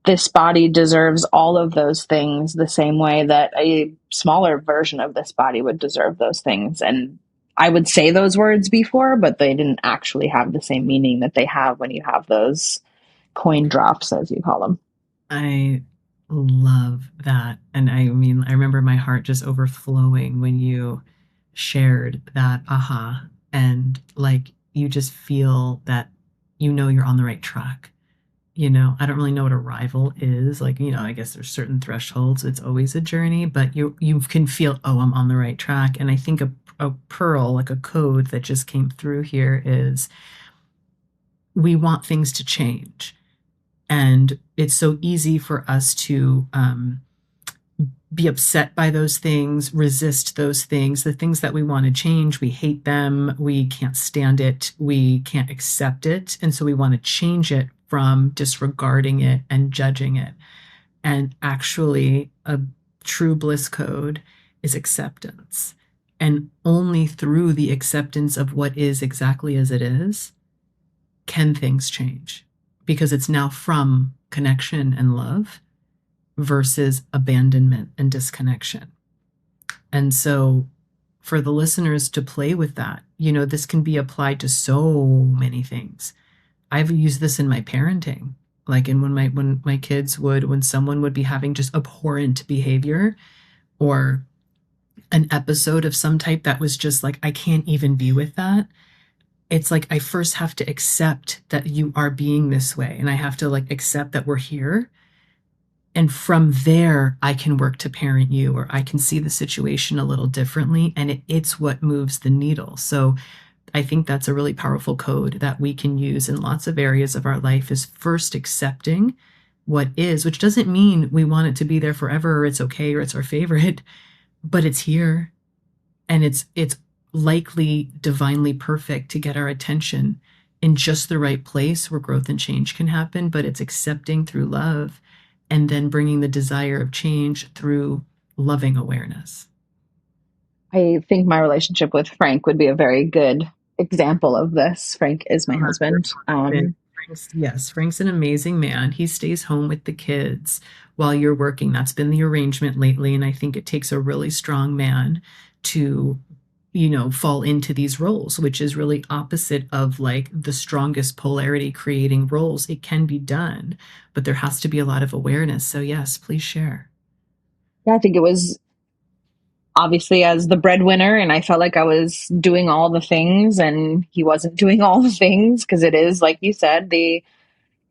this body deserves all of those things the same way that a smaller version of this body would deserve those things. And I would say those words before, but they didn't actually have the same meaning that they have when you have those coin drops, as you call them. I love that. And I mean, I remember my heart just overflowing when you shared that aha and like you just feel that you're on the right track. I don't really know what arrival is. Like, I guess there's certain thresholds. It's always a journey, but you can feel, oh, I'm on the right track. And I think a pearl, like a code that just came through here is we want things to change. And it's so easy for us to be upset by those things, resist those things, the things that we want to change. We hate them. We can't stand it. We can't accept it. And so we want to change it from disregarding it and judging it. And actually, a true bliss code is acceptance. And only through the acceptance of what is exactly as it is can things change, because it's now from connection and love versus abandonment and disconnection. And so for the listeners to play with that, this can be applied to so many things. I've used this in my parenting. Like when my kids when someone would be having just abhorrent behavior or an episode of some type that was just like, I can't even be with that. it's like I first have to accept that you are being this way, and I have to like accept that we're here. And from there, I can work to parent you, or I can see the situation a little differently. And it's what moves the needle. So I think that's a really powerful code that we can use in lots of areas of our life, is first accepting what is, which doesn't mean we want it to be there forever, or it's okay, or it's our favorite, but it's here, and it's likely divinely perfect to get our attention in just the right place where growth and change can happen. But it's accepting through love, and then bringing the desire of change through loving awareness. I think my relationship with Frank would be a very good example of this. Frank is my Oh, that's really husband. perfect. Yes, Frank's an amazing man. He stays home with the kids while you're working. That's been the arrangement lately. And I think it takes a really strong man to, fall into these roles, which is really opposite of like the strongest polarity creating roles. It can be done, but there has to be a lot of awareness. So, yes, please share. Yeah, I think it was obviously as the breadwinner, and I felt like I was doing all the things and he wasn't doing all the things, because it is, like you said, the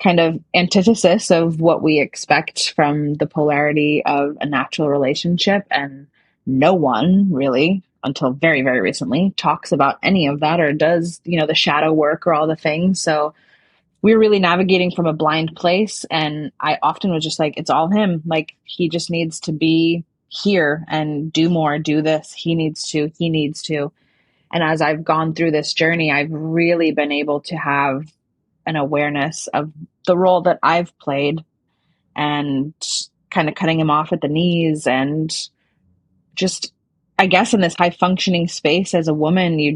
kind of antithesis of what we expect from the polarity of a natural relationship. And no one really, until very, very recently, talks about any of that or does, the shadow work or all the things. So we were really navigating from a blind place. And I often was just like, it's all him. Like, he just needs to be here and do more, do this. He needs to. And as I've gone through this journey, I've really been able to have an awareness of the role that I've played, and kind of cutting him off at the knees. And just, I guess, in this high functioning space as a woman, you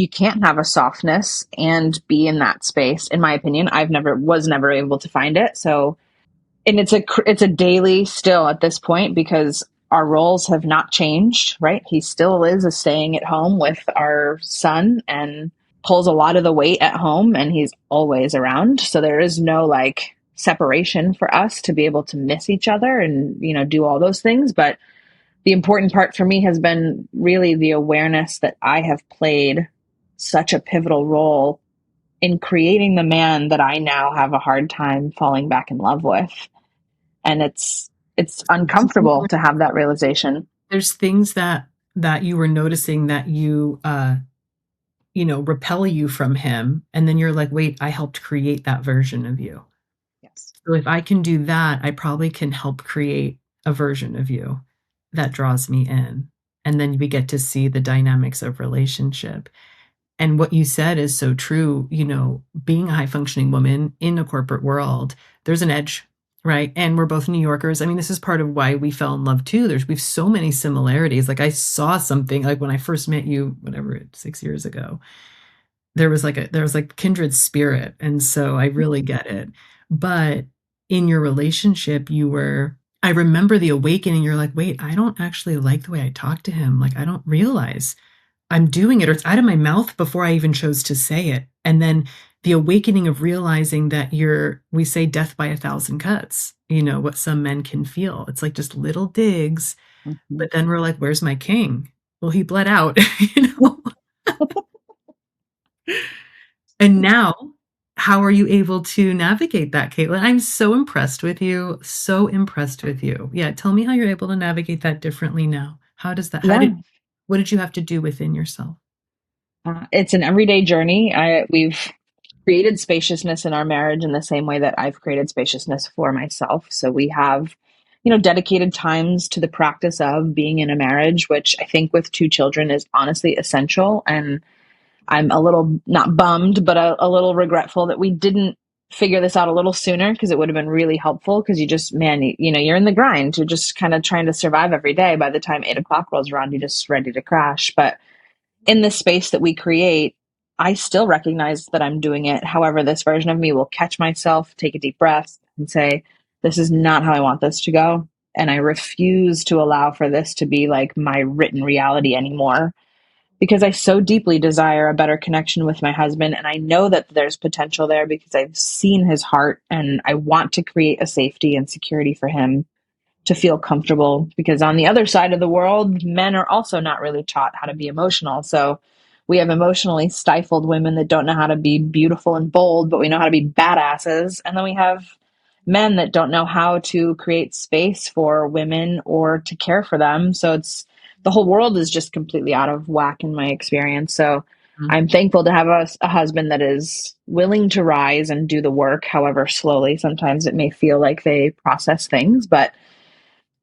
can't have a softness and be in that space. In my opinion, I've never able to find it. So, and it's a daily still at this point, because our roles have not changed, right? He still is a staying at home with our son and pulls a lot of the weight at home, and he's always around. So there is no like separation for us to be able to miss each other and, do all those things. But the important part for me has been really the awareness that I have played such a pivotal role in creating the man that I now have a hard time falling back in love with. And it's uncomfortable to have that realization. There's things that you were noticing that repel you from him, and then you're like, wait, I helped create that version of you. Yes. So if I can do that, I probably can help create a version of you that draws me in. And then we get to see the dynamics of relationship. And what you said is so true. Being a high functioning woman in a corporate world, there's an edge, right? And we're both New Yorkers. I mean, this is part of why we fell in love too. We've so many similarities. Like I saw something like when I first met you, whatever, 6 years ago, there was like kindred spirit. And so I really get it. But in your relationship, I remember the awakening. You're like, wait, I don't actually like the way I talk to him. Like, I don't realize I'm doing it, or it's out of my mouth before I even chose to say it. And then the awakening of realizing that we say death by a thousand cuts, what some men can feel. It's like just little digs. Mm-hmm. But then we're like, where's my king? Well, he bled out, you know? And now, how are you able to navigate that, Caitlin? I'm so impressed with you. So impressed with you. Yeah, tell me how you're able to navigate that differently now. Yeah. What did you have to do within yourself? It's an everyday journey. We've created spaciousness in our marriage in the same way that I've created spaciousness for myself. So we have, dedicated times to the practice of being in a marriage, which I think with two children is honestly essential. And I'm a little not bummed, but a little regretful that we didn't figure this out a little sooner, because it would have been really helpful. Because you just, man, you're in the grind. You're just kind of trying to survive every day. By the time 8 o'clock rolls around, you're just ready to crash. But in this space that we create, I still recognize that I'm doing it. However, this version of me will catch myself, take a deep breath, and say, this is not how I want this to go. And I refuse to allow for this to be like my written reality anymore, because I so deeply desire a better connection with my husband. And I know that there's potential there because I've seen his heart, and I want to create a safety and security for him to feel comfortable, because on the other side of the world, men are also not really taught how to be emotional. So we have emotionally stifled women that don't know how to be beautiful and bold, but we know how to be badasses. And then we have men that don't know how to create space for women or to care for them. So it's the whole world is just completely out of whack in my experience. So I'm thankful to have a husband that is willing to rise and do the work, however slowly sometimes it may feel like they process things. But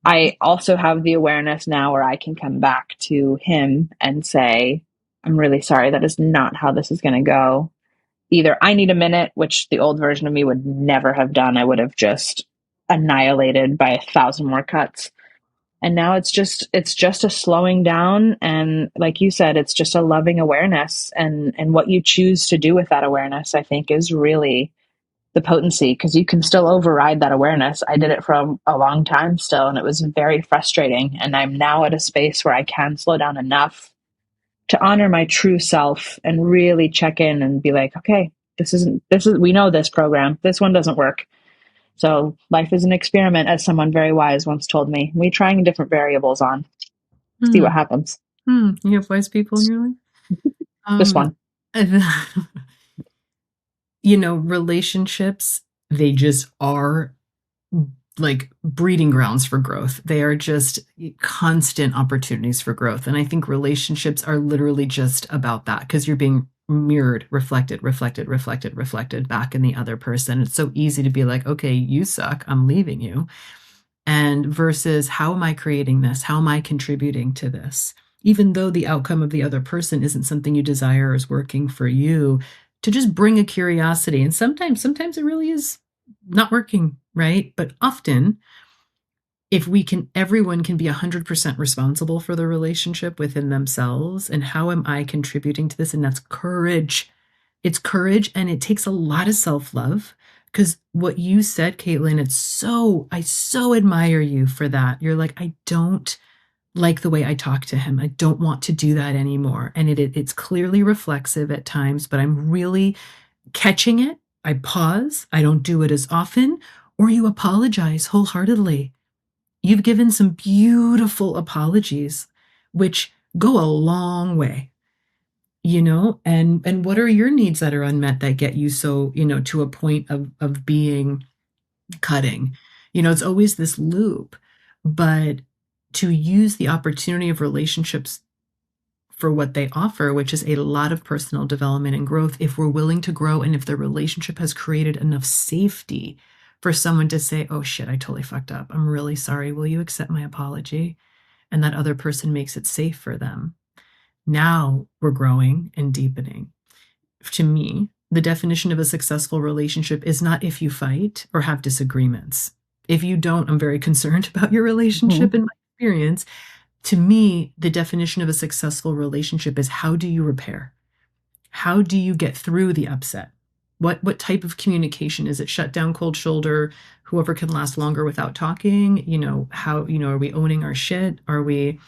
I also have the awareness now where I can come back to him and say, I'm really sorry. That is not how this is going to go. Either I need a minute, which the old version of me would never have done. I would have just annihilated by 1,000 more cuts. And now it's just a slowing down. And like you said, it's just a loving awareness, and what you choose to do with that awareness, I think, is really the potency, because you can still override that awareness. I did it for a long time still, and it was very frustrating. And I'm now at a space where I can slow down enough to honor my true self and really check in and be like, okay, we know this program. This one doesn't work. So life is an experiment, as someone very wise once told me. We're trying different variables on, see what happens. You have wise people in your life? Just one. Relationships, they just are like breeding grounds for growth. They are just constant opportunities for growth. And I think relationships are literally just about that, because you're being mirrored, reflected back in the other person. It's so easy to be like, okay, you suck, I'm leaving you. And versus, how am I creating this? How am I contributing to this? Even though the outcome of the other person isn't something you desire or is working for you, to just bring a curiosity. And sometimes it really is not working, right? But often, if everyone can be 100% responsible for the relationship within themselves, and how am I contributing to this? And that's courage. It's courage, and it takes a lot of self-love. Because what you said, Caitlin, I so admire you for that. You're like, I don't like the way I talk to him. I don't want to do that anymore. And it's clearly reflexive at times, but I'm really catching it. I pause. I don't do it as often. Or you apologize wholeheartedly. You've given some beautiful apologies, which go a long way. And what are your needs that are unmet that get you so, to a point of being cutting? It's always this loop. But to use the opportunity of relationships for what they offer, which is a lot of personal development and growth, if we're willing to grow, and if the relationship has created enough safety for someone to say, oh shit, I totally fucked up, I'm really sorry, will you accept my apology? And that other person makes it safe for them. Now we're growing and deepening. To me, the definition of a successful relationship is not if you fight or have disagreements. If you don't, I'm very concerned about your relationship. In my experience, to me, the definition of a successful relationship is, how do you repair? How do you get through the upset? What type of communication? Is it shut down, cold shoulder, whoever can last longer without talking? How, are we owning our shit? Are we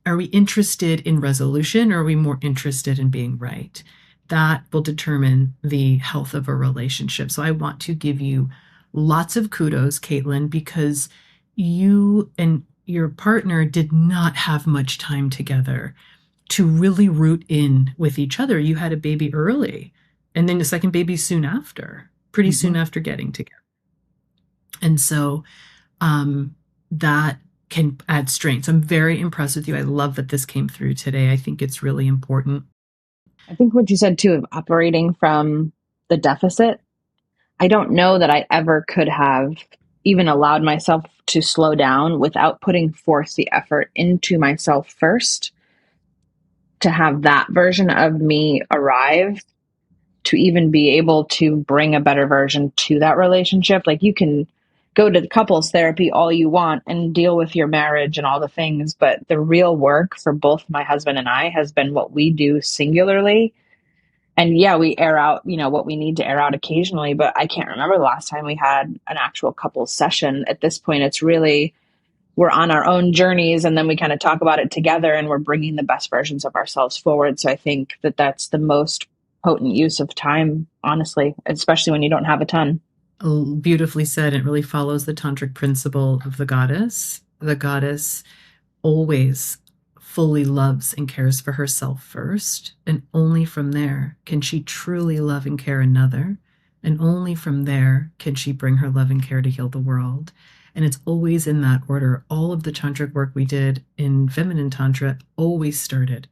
interested in resolution, or are we more interested in being right? That will determine the health of a relationship. So I want to give you lots of kudos, Caitlin, because you and your partner did not have much time together to really root in with each other. You had a baby early, and then the second baby soon after, pretty soon after getting together. And so that can add strength. So I'm very impressed with you. I love that this came through today. I think it's really important. I think what you said too, of operating from the deficit, I don't know that I ever could have even allowed myself to slow down without putting forth the effort into myself first, to have that version of me arrive, to even be able to bring a better version to that relationship. Like, you can go to couples therapy all you want and deal with your marriage and all the things, but the real work for both my husband and I has been what we do singularly. And yeah, we air out, what we need to air out occasionally, but I can't remember the last time we had an actual couples session. At this point, it's really, we're on our own journeys, and then we kind of talk about it together, and we're bringing the best versions of ourselves forward. So I think that that's the most potent use of time, honestly, especially when you don't have a ton. Beautifully said. It really follows the tantric principle of the goddess. The goddess always fully loves and cares for herself first, and only from there can she truly love and care another, and only from there can she bring her love and care to heal the world. And it's always in that order. All of the tantric work we did in feminine tantra always started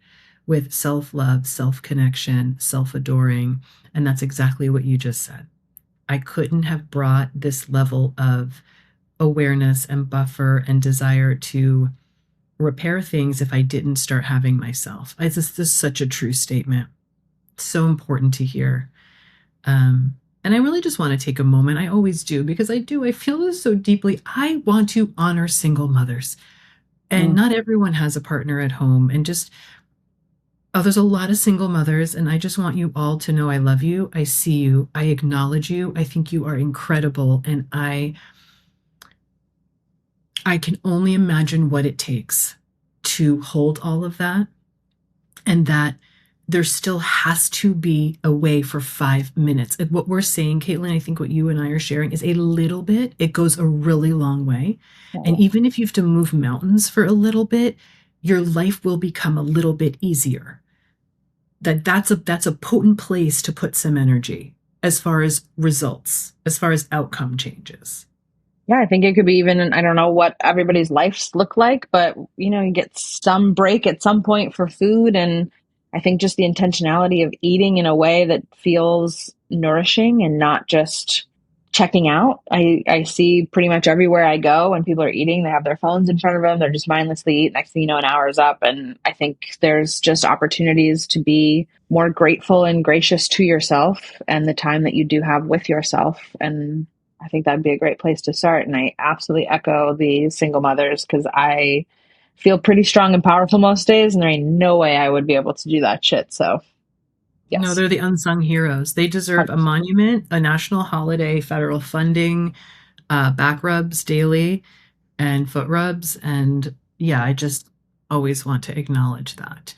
with self-love, self-connection, self-adoring, and that's exactly what you just said. I couldn't have brought this level of awareness and buffer and desire to repair things if I didn't start having myself. This is such a true statement. So important to hear. And I really just want to take a moment. I always do because I feel this so deeply. I want to honor single mothers. And Mm. not everyone has a partner at home. And just, oh, there's a lot of single mothers. And I just want you all to know I love you. I see you. I acknowledge you. I think you are incredible. And I can only imagine what it takes to hold all of that, and that there still has to be a way for 5 minutes. And what we're saying, Caitlin, I think what you and I are sharing is a little bit. It goes a really long way. And Oh. even if you have to move mountains for a little bit, your life will become a little bit easier. That's a potent place to put some energy as far as results, as far as outcome changes. Yeah, I think it could be even, I don't know what everybody's lives look like, but you get some break at some point for food. And I think just the intentionality of eating in a way that feels nourishing and not just checking out. I see pretty much everywhere I go when people are eating, they have their phones in front of them. They're just mindlessly eating. Next thing you know, an hour is up. And I think there's just opportunities to be more grateful and gracious to yourself and the time that you do have with yourself. And I think that'd be a great place to start. And I absolutely echo the single mothers because I feel pretty strong and powerful most days, and there ain't no way I would be able to do that shit. So, No, yes. they're the unsung heroes. They deserve a 100%. monument, a national holiday, federal funding, back rubs daily, and foot rubs. And yeah, I just always want to acknowledge that.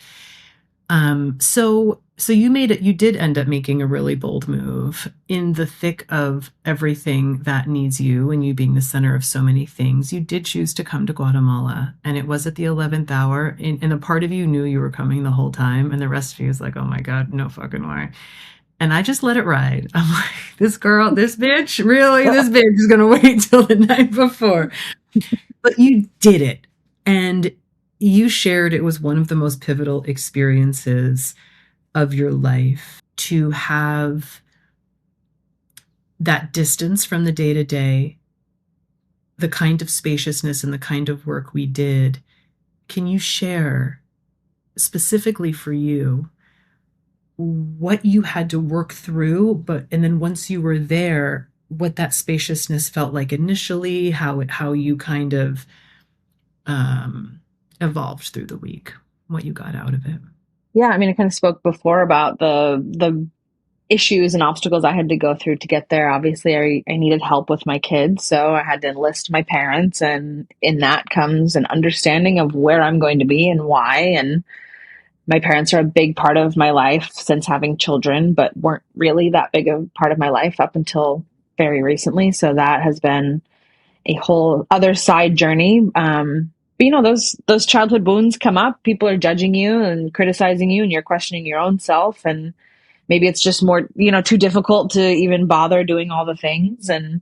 So you did end up making a really bold move in the thick of everything that needs you and you being the center of so many things. You did choose to come to Guatemala, and it was at the 11th hour. And a part of you knew you were coming the whole time, and the rest of you was like, oh my God, no fucking way. And I just let it ride. I'm like, this girl, this bitch, really, this bitch is gonna wait till the night before. But you did it. And you shared it was one of the most pivotal experiences of your life to have that distance from the day to day, the kind of spaciousness and the kind of work we did. Can you share specifically for you what you had to work through, and then once you were there, what that spaciousness felt like initially, how you kind of evolved through the week, what you got out of it? Yeah, I mean, I kind of spoke before about the issues and obstacles I had to go through to get there. Obviously, I needed help with my kids, so I had to enlist my parents, and in that comes an understanding of where I'm going to be and why. And my parents are a big part of my life since having children, but weren't really that big a part of my life up until very recently. So that has been a whole other side journey. But those childhood wounds come up. People are judging you and criticizing you, and you're questioning your own self. And maybe it's just more, too difficult to even bother doing all the things, and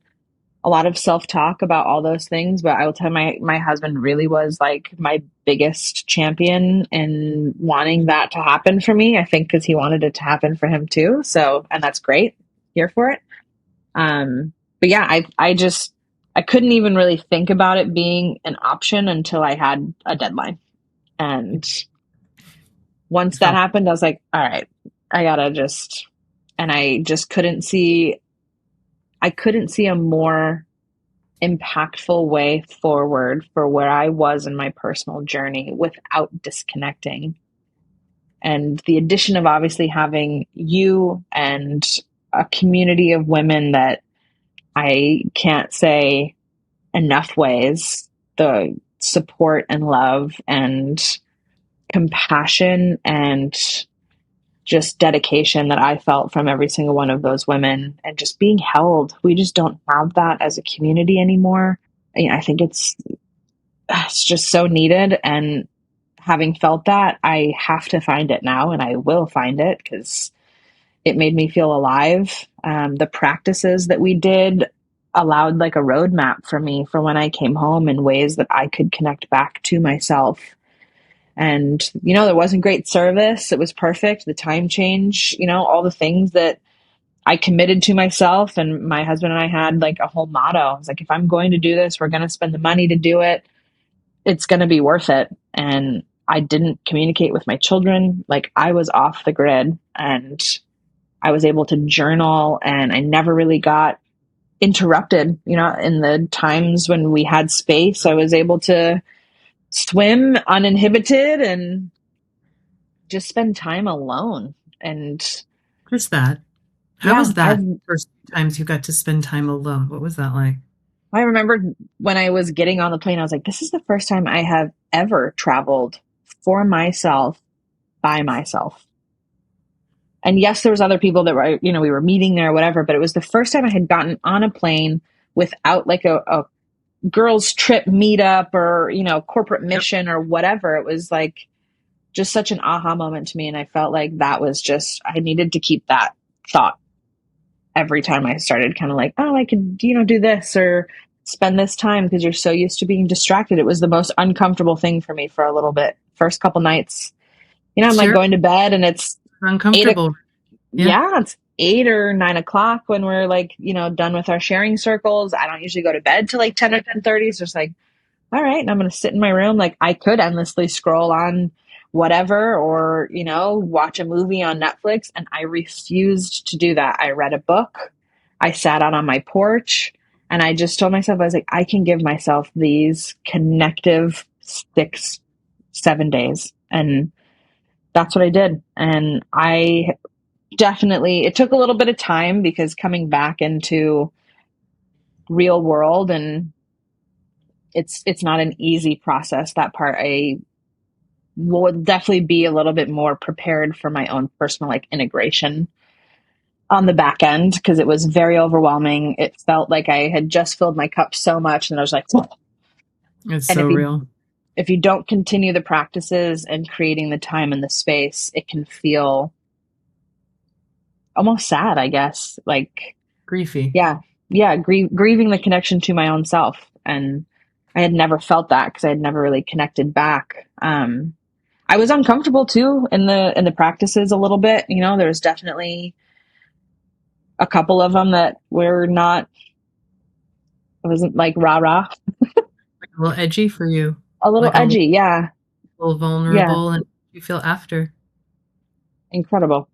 a lot of self talk about all those things. But I will tell you, my husband really was like my biggest champion in wanting that to happen for me. I think because he wanted it to happen for him too. So, and that's great. Here for it. But yeah, I couldn't even really think about it being an option until I had a deadline. And once that Felt happened, I was like, all right, I gotta just, and I couldn't see a more impactful way forward for where I was in my personal journey without disconnecting. And the addition of obviously having you and a community of women that I can't say enough ways, the support and love and compassion and just dedication that I felt from every single one of those women, and just being held. We just don't have that as a community anymore. I think it's just so needed. And having felt that, I have to find it now, and I will find it because it made me feel alive. The practices that we did allowed like a roadmap for me for when I came home in ways that I could connect back to myself. And, there wasn't great service. It was perfect. The time change, all the things that I committed to myself. And my husband and I had like a whole motto. I was like, if I'm going to do this, we're going to spend the money to do it. It's going to be worth it. And I didn't communicate with my children. Like I was off the grid, and I was able to journal, and I never really got interrupted. In the times when we had space, I was able to swim uninhibited and just spend time alone. And Just that. How yeah, was that first few times you got to spend time alone? What was that like? I remember when I was getting on the plane, I was like, this is the first time I have ever traveled for myself by myself. And yes, there was other people that were, we were meeting there or whatever, but it was the first time I had gotten on a plane without like a girls trip meetup or, corporate Yep. mission or whatever. It was like just such an aha moment to me. And I felt like that was just, I needed to keep that thought every time I started kind of like, oh, I could, do this or spend this time, because you're so used to being distracted. It was the most uncomfortable thing for me for a little bit. First couple nights, I'm like Sure. going to bed and it's eight. Uncomfortable. Yeah. Yeah, it's 8 or 9 o'clock when we're like, done with our sharing circles. I don't usually go to bed till like 10 or 10:30. So it's like, all right, and I'm going to sit in my room. Like I could endlessly scroll on whatever or, watch a movie on Netflix. And I refused to do that. I read a book. I sat out on my porch, and I just told myself, I was like, I can give myself these connective 6, 7 days. And that's what I did. And I definitely, it took a little bit of time because coming back into real world, and it's not an easy process. That part I will definitely be a little bit more prepared for my own personal like integration on the back end, because it was very overwhelming. It felt like I had just filled my cup so much, and I was like, "Whoa." It's And so real. if you don't continue the practices and creating the time and the space, it can feel almost sad, I guess. Like, Griefy. yeah, grieving the connection to my own self. And I had never felt that because I had never really connected back. I was uncomfortable too in the practices a little bit. There's definitely a couple of them that were not, it wasn't like rah rah, Like a little edgy for you. a little Like a edgy. Yeah. little Yeah. vulnerable, and you feel after. Incredible.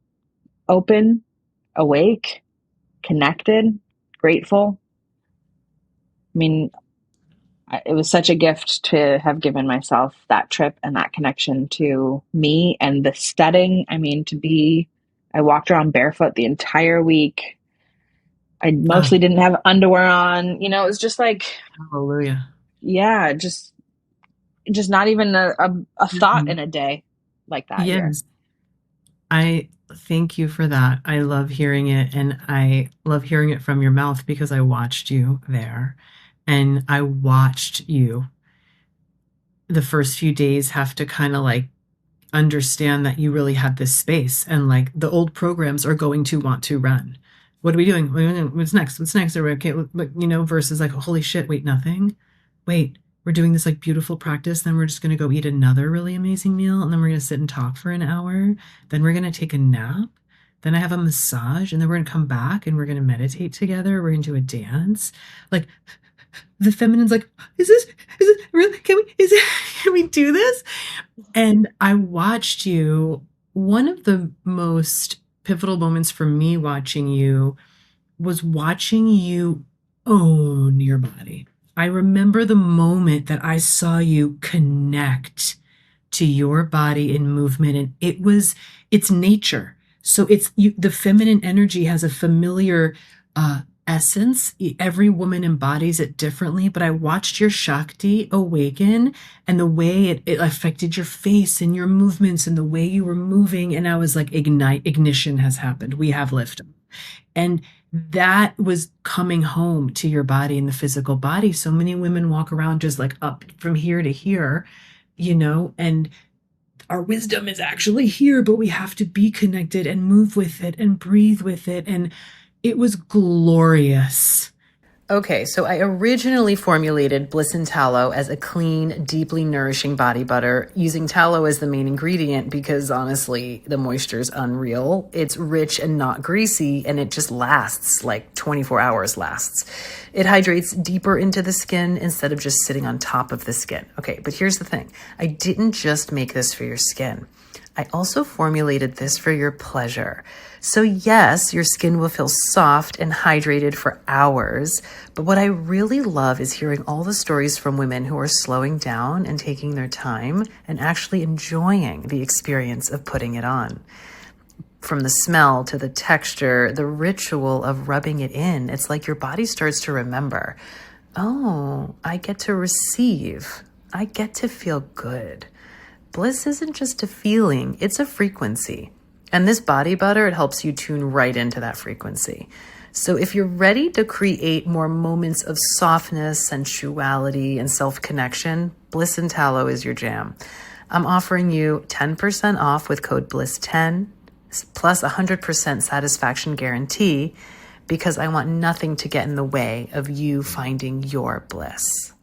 Open, awake, connected, grateful. I mean, it was such a gift to have given myself that trip and that connection to me and the setting. I mean, I walked around barefoot the entire week. I Oh, mostly didn't have underwear on. It was just like, hallelujah. yeah, just not even a thought Mhm. in a day like that here. Yes. I thank you for that. I love hearing it, and I love hearing it from your mouth because I watched you there, and I watched you the first few days have to kind of like understand that you really have this space, and like the old programs are going to want to run. What are we doing? What's next? What's next? Are we okay? But, versus like, holy shit, wait, nothing. Wait, we're doing this like beautiful practice. Then we're just going to go eat another really amazing meal. And then we're going to sit and talk for an hour. Then we're going to take a nap. Then I have a massage. And then we're going to come back and we're going to meditate together. We're going to do a dance. Like, the feminine's like, is it really, can we do this? And I watched you. One of the most pivotal moments for me watching you was watching you own your body. I remember the moment that I saw you connect to your body in movement, and it's nature. So the feminine energy has a familiar essence. Every woman embodies it differently, but I watched your Shakti awaken, and the way it affected your face and your movements and the way you were moving. And I was like, ignition has happened. We have lift. And that was coming home to your body and the physical body. So many women walk around just like up from here to here, and our wisdom is actually here, but we have to be connected and move with it and breathe with it. And it was glorious. Okay, so I originally formulated Bliss and Tallow as a clean, deeply nourishing body butter, using tallow as the main ingredient because honestly, the moisture is unreal. It's rich and not greasy, and it just lasts like 24 hours lasts. It hydrates deeper into the skin instead of just sitting on top of the skin. Okay, but here's the thing. I didn't just make this for your skin. I also formulated this for your pleasure. So yes, your skin will feel soft and hydrated for hours, but what I really love is hearing all the stories from women who are slowing down and taking their time and actually enjoying the experience of putting it on. From the smell to the texture, the ritual of rubbing it in, it's like your body starts to remember, oh, I get to receive. I get to feel good. Bliss isn't just a feeling, it's a frequency. And this body butter, it helps you tune right into that frequency. So if you're ready to create more moments of softness, sensuality, and self-connection, Bliss and Tallow is your jam. I'm offering you 10% off with code BLISS10 plus 100% satisfaction guarantee because I want nothing to get in the way of you finding your bliss.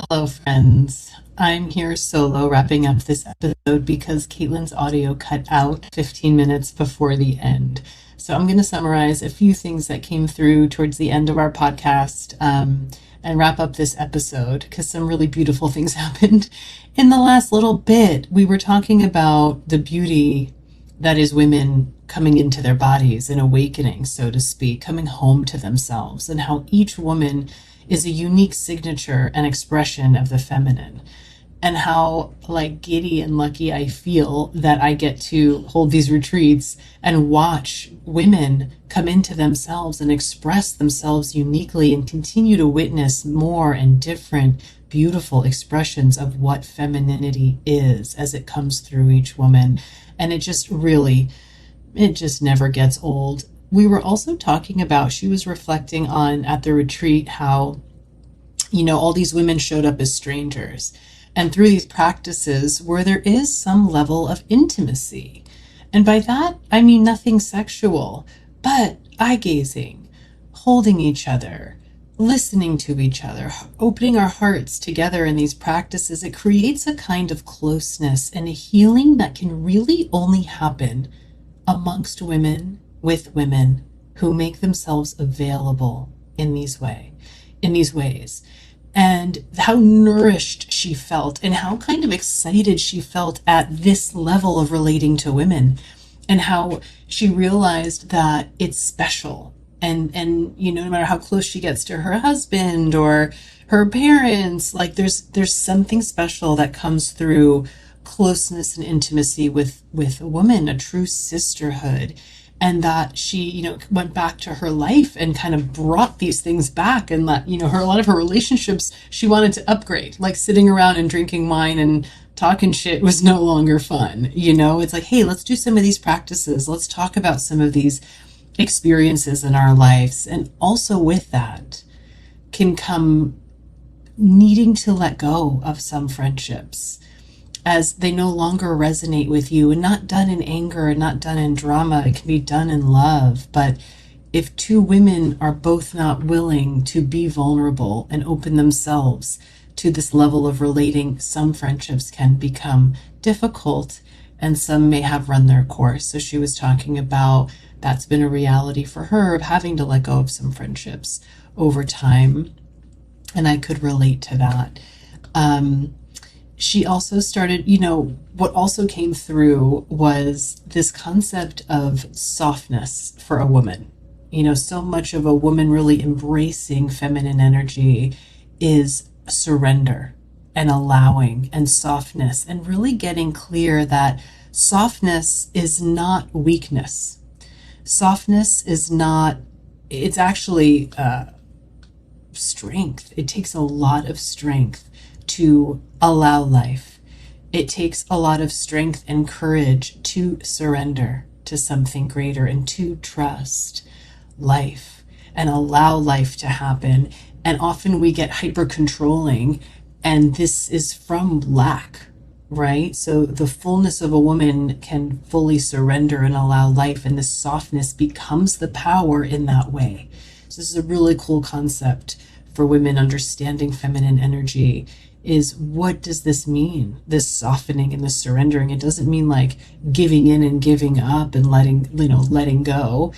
Hello, friends. I'm here solo wrapping up this episode because Caitlin's audio cut out 15 minutes before the end. So I'm going to summarize a few things that came through towards the end of our podcast and wrap up this episode because some really beautiful things happened in the last little bit. We were talking about the beauty that is women coming into their bodies and awakening, so to speak, coming home to themselves, and how each woman is a unique signature and expression of the feminine, and how like giddy and lucky I feel that I get to hold these retreats and watch women come into themselves and express themselves uniquely and continue to witness more and different beautiful expressions of what femininity is as it comes through each woman. And it just never gets old. We were also talking about, she was reflecting on at the retreat how, all these women showed up as strangers. And through these practices where there is some level of intimacy. And by that, I mean nothing sexual, but eye gazing, holding each other, listening to each other, opening our hearts together in these practices. It creates a kind of closeness and a healing that can really only happen amongst women with women who make themselves available in these ways. And how nourished she felt and how kind of excited she felt at this level of relating to women, and how she realized that it's special. And no matter how close she gets to her husband or her parents, like there's something special that comes through closeness and intimacy with a woman, a true sisterhood. And that she, went back to her life and kind of brought these things back, and that, a lot of her relationships, she wanted to upgrade, like sitting around and drinking wine and talking shit was no longer fun. It's like, hey, let's do some of these practices. Let's talk about some of these experiences in our lives. And also with that can come needing to let go of some friendships as they no longer resonate with you, and not done in anger and not done in drama. It can be done in love. But if two women are both not willing to be vulnerable and open themselves to this level of relating, some friendships can become difficult and some may have run their course. So she was talking about that's been a reality for her of having to let go of some friendships over time. And I could relate to that. She also started, what also came through was this concept of softness for a woman. So much of a woman really embracing feminine energy is surrender and allowing and softness, and really getting clear that softness is not weakness. Softness is not, it's actually strength. It takes a lot of strength to allow life. It takes a lot of strength and courage to surrender to something greater and to trust life and allow life to happen. And often we get hyper controlling, and this is from lack. right? So the fullness of a woman can fully surrender and allow life, and the softness becomes the power in that way. So this is a really cool concept for women understanding feminine energy. Is what does this mean? This softening and this surrendering. It doesn't mean like giving in and giving up and letting go.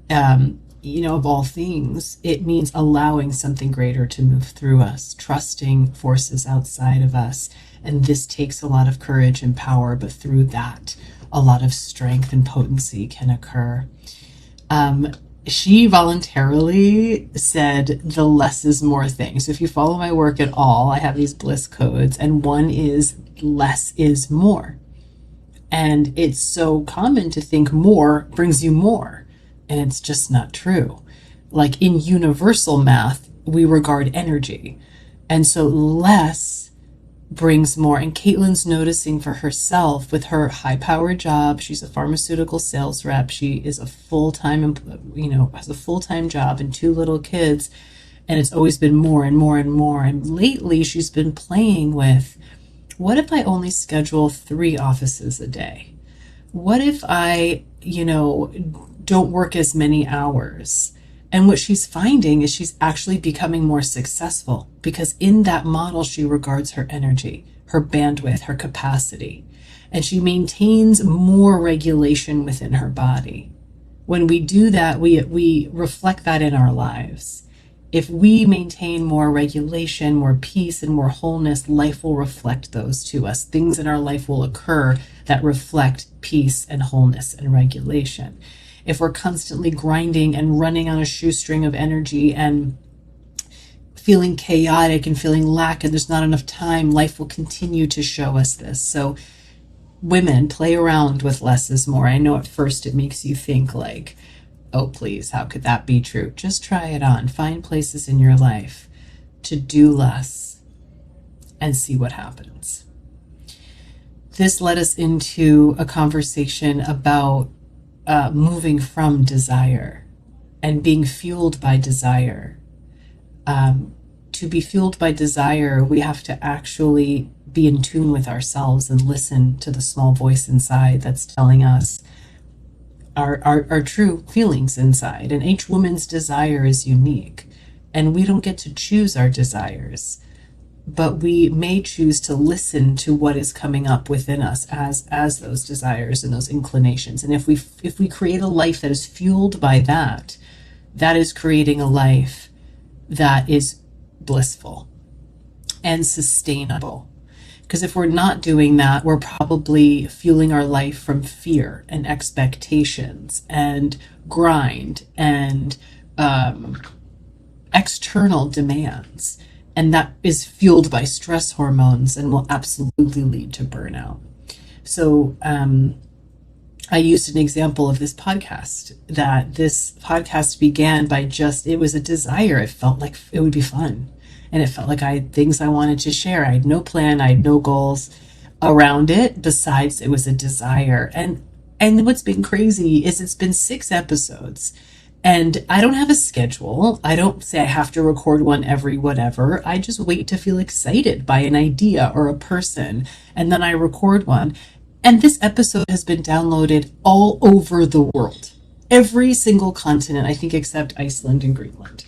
Of all things, it means allowing something greater to move through us, trusting forces outside of us. And this takes a lot of courage and power, but through that, a lot of strength and potency can occur. She voluntarily said the less is more thing. So if you follow my work at all, I have these bliss codes, and one is less is more. And it's so common to think more brings you more, and it's just not true. Like in universal math, we regard energy. And so less brings more. And Caitlin's noticing for herself with her high powered job. She's a pharmaceutical sales rep. She is a full-time, has a full-time job and two little kids. And it's always been more and more and more. And lately she's been playing with, what if I only schedule 3 offices a day? What if I, don't work as many hours? And what she's finding is she's actually becoming more successful because in that model, she regards her energy, her bandwidth, her capacity, and she maintains more regulation within her body. When we do that, we reflect that in our lives. If we maintain more regulation, more peace, and more wholeness, life will reflect those to us. Things in our life will occur that reflect peace and wholeness and regulation. If we're constantly grinding and running on a shoestring of energy and feeling chaotic and feeling lack and there's not enough time, life will continue to show us this. So women, play around with less is more. I know at first it makes you think like, oh, please, how could that be true? Just try it on. Find places in your life to do less and see what happens. This led us into a conversation about moving from desire and being fueled by desire. To be fueled by desire, we have to actually be in tune with ourselves and listen to the small voice inside that's telling us our true feelings inside. And each woman's desire is unique, and we don't get to choose our desires, but we may choose to listen to what is coming up within us as those desires and those inclinations. And if we create a life that is fueled by that, that is creating a life that is blissful and sustainable. Because if we're not doing that, we're probably fueling our life from fear and expectations and grind and external demands. And that is fueled by stress hormones and will absolutely lead to burnout. So I used an example of this podcast, that this podcast began by it was a desire. It felt like it would be fun. And it felt like I had things I wanted to share. I had no plan. I had no goals around it. Besides, it was a desire. And what's been crazy is it's been 6 episodes. And I don't have a schedule. I don't say I have to record one every whatever. I just wait to feel excited by an idea or a person. And then I record one. And this episode has been downloaded all over the world. Every single continent, I think, except Iceland and Greenland.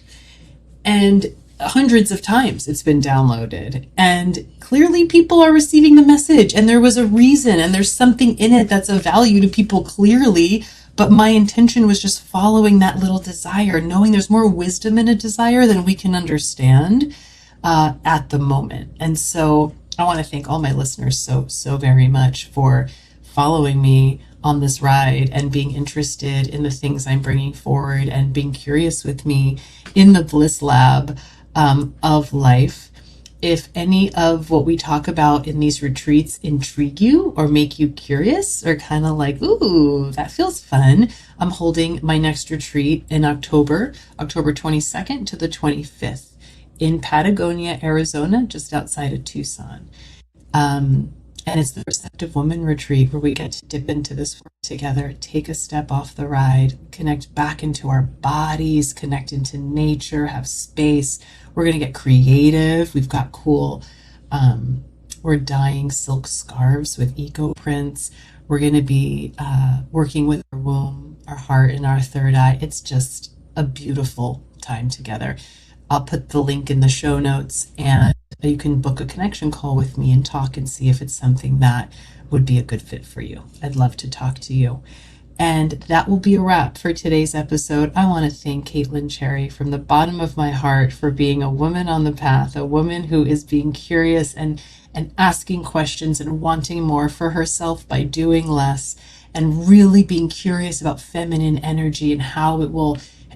And hundreds of times it's been downloaded. And clearly people are receiving the message. And there was a reason. And there's something in it that's of value to people clearly. But my intention was just following that little desire, knowing there's more wisdom in a desire than we can understand at the moment. And so I want to thank all my listeners so very much for following me on this ride and being interested in the things I'm bringing forward and being curious with me in the Bliss Lab of life. If any of what we talk about in these retreats intrigue you or make you curious or kind of like, ooh, that feels fun, I'm holding my next retreat in October 22nd to the 25th in Patagonia, Arizona, just outside of Tucson. And it's the Receptive Woman Retreat where we get to dip into this work together, take a step off the ride, connect back into our bodies, connect into nature, have space. We're going to get creative. We've got cool We're dyeing silk scarves with eco prints. We're going to be working with our womb, our heart, and our third eye. It's just a beautiful time together. I'll put the link in the show notes, and you can book a connection call with me and talk and see if it's something that would be a good fit for you. I'd love to talk to you. And that will be a wrap for today's episode. I want to thank Caitlin Cherry from the bottom of my heart for being a woman on the path, a woman who is being curious and asking questions and wanting more for herself by doing less, and really being curious about feminine energy and how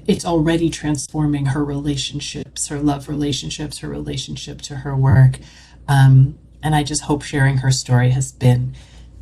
it's already transforming her relationships, her love relationships, her relationship to her work. And I just hope sharing her story has been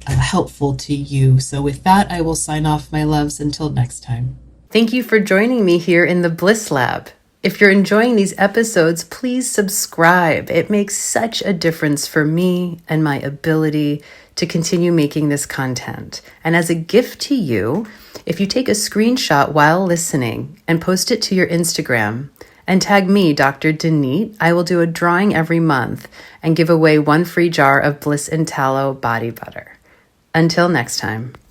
helpful to you. So with that, I will sign off, my loves, until next time. Thank you for joining me here in the Bliss Lab. If you're enjoying these episodes, please subscribe. It makes such a difference for me and my ability to continue making this content. And as a gift to you, if you take a screenshot while listening and post it to your Instagram and tag me, Dr. Danite, I will do a drawing every month and give away one free jar of Bliss and Tallow body butter. Until next time.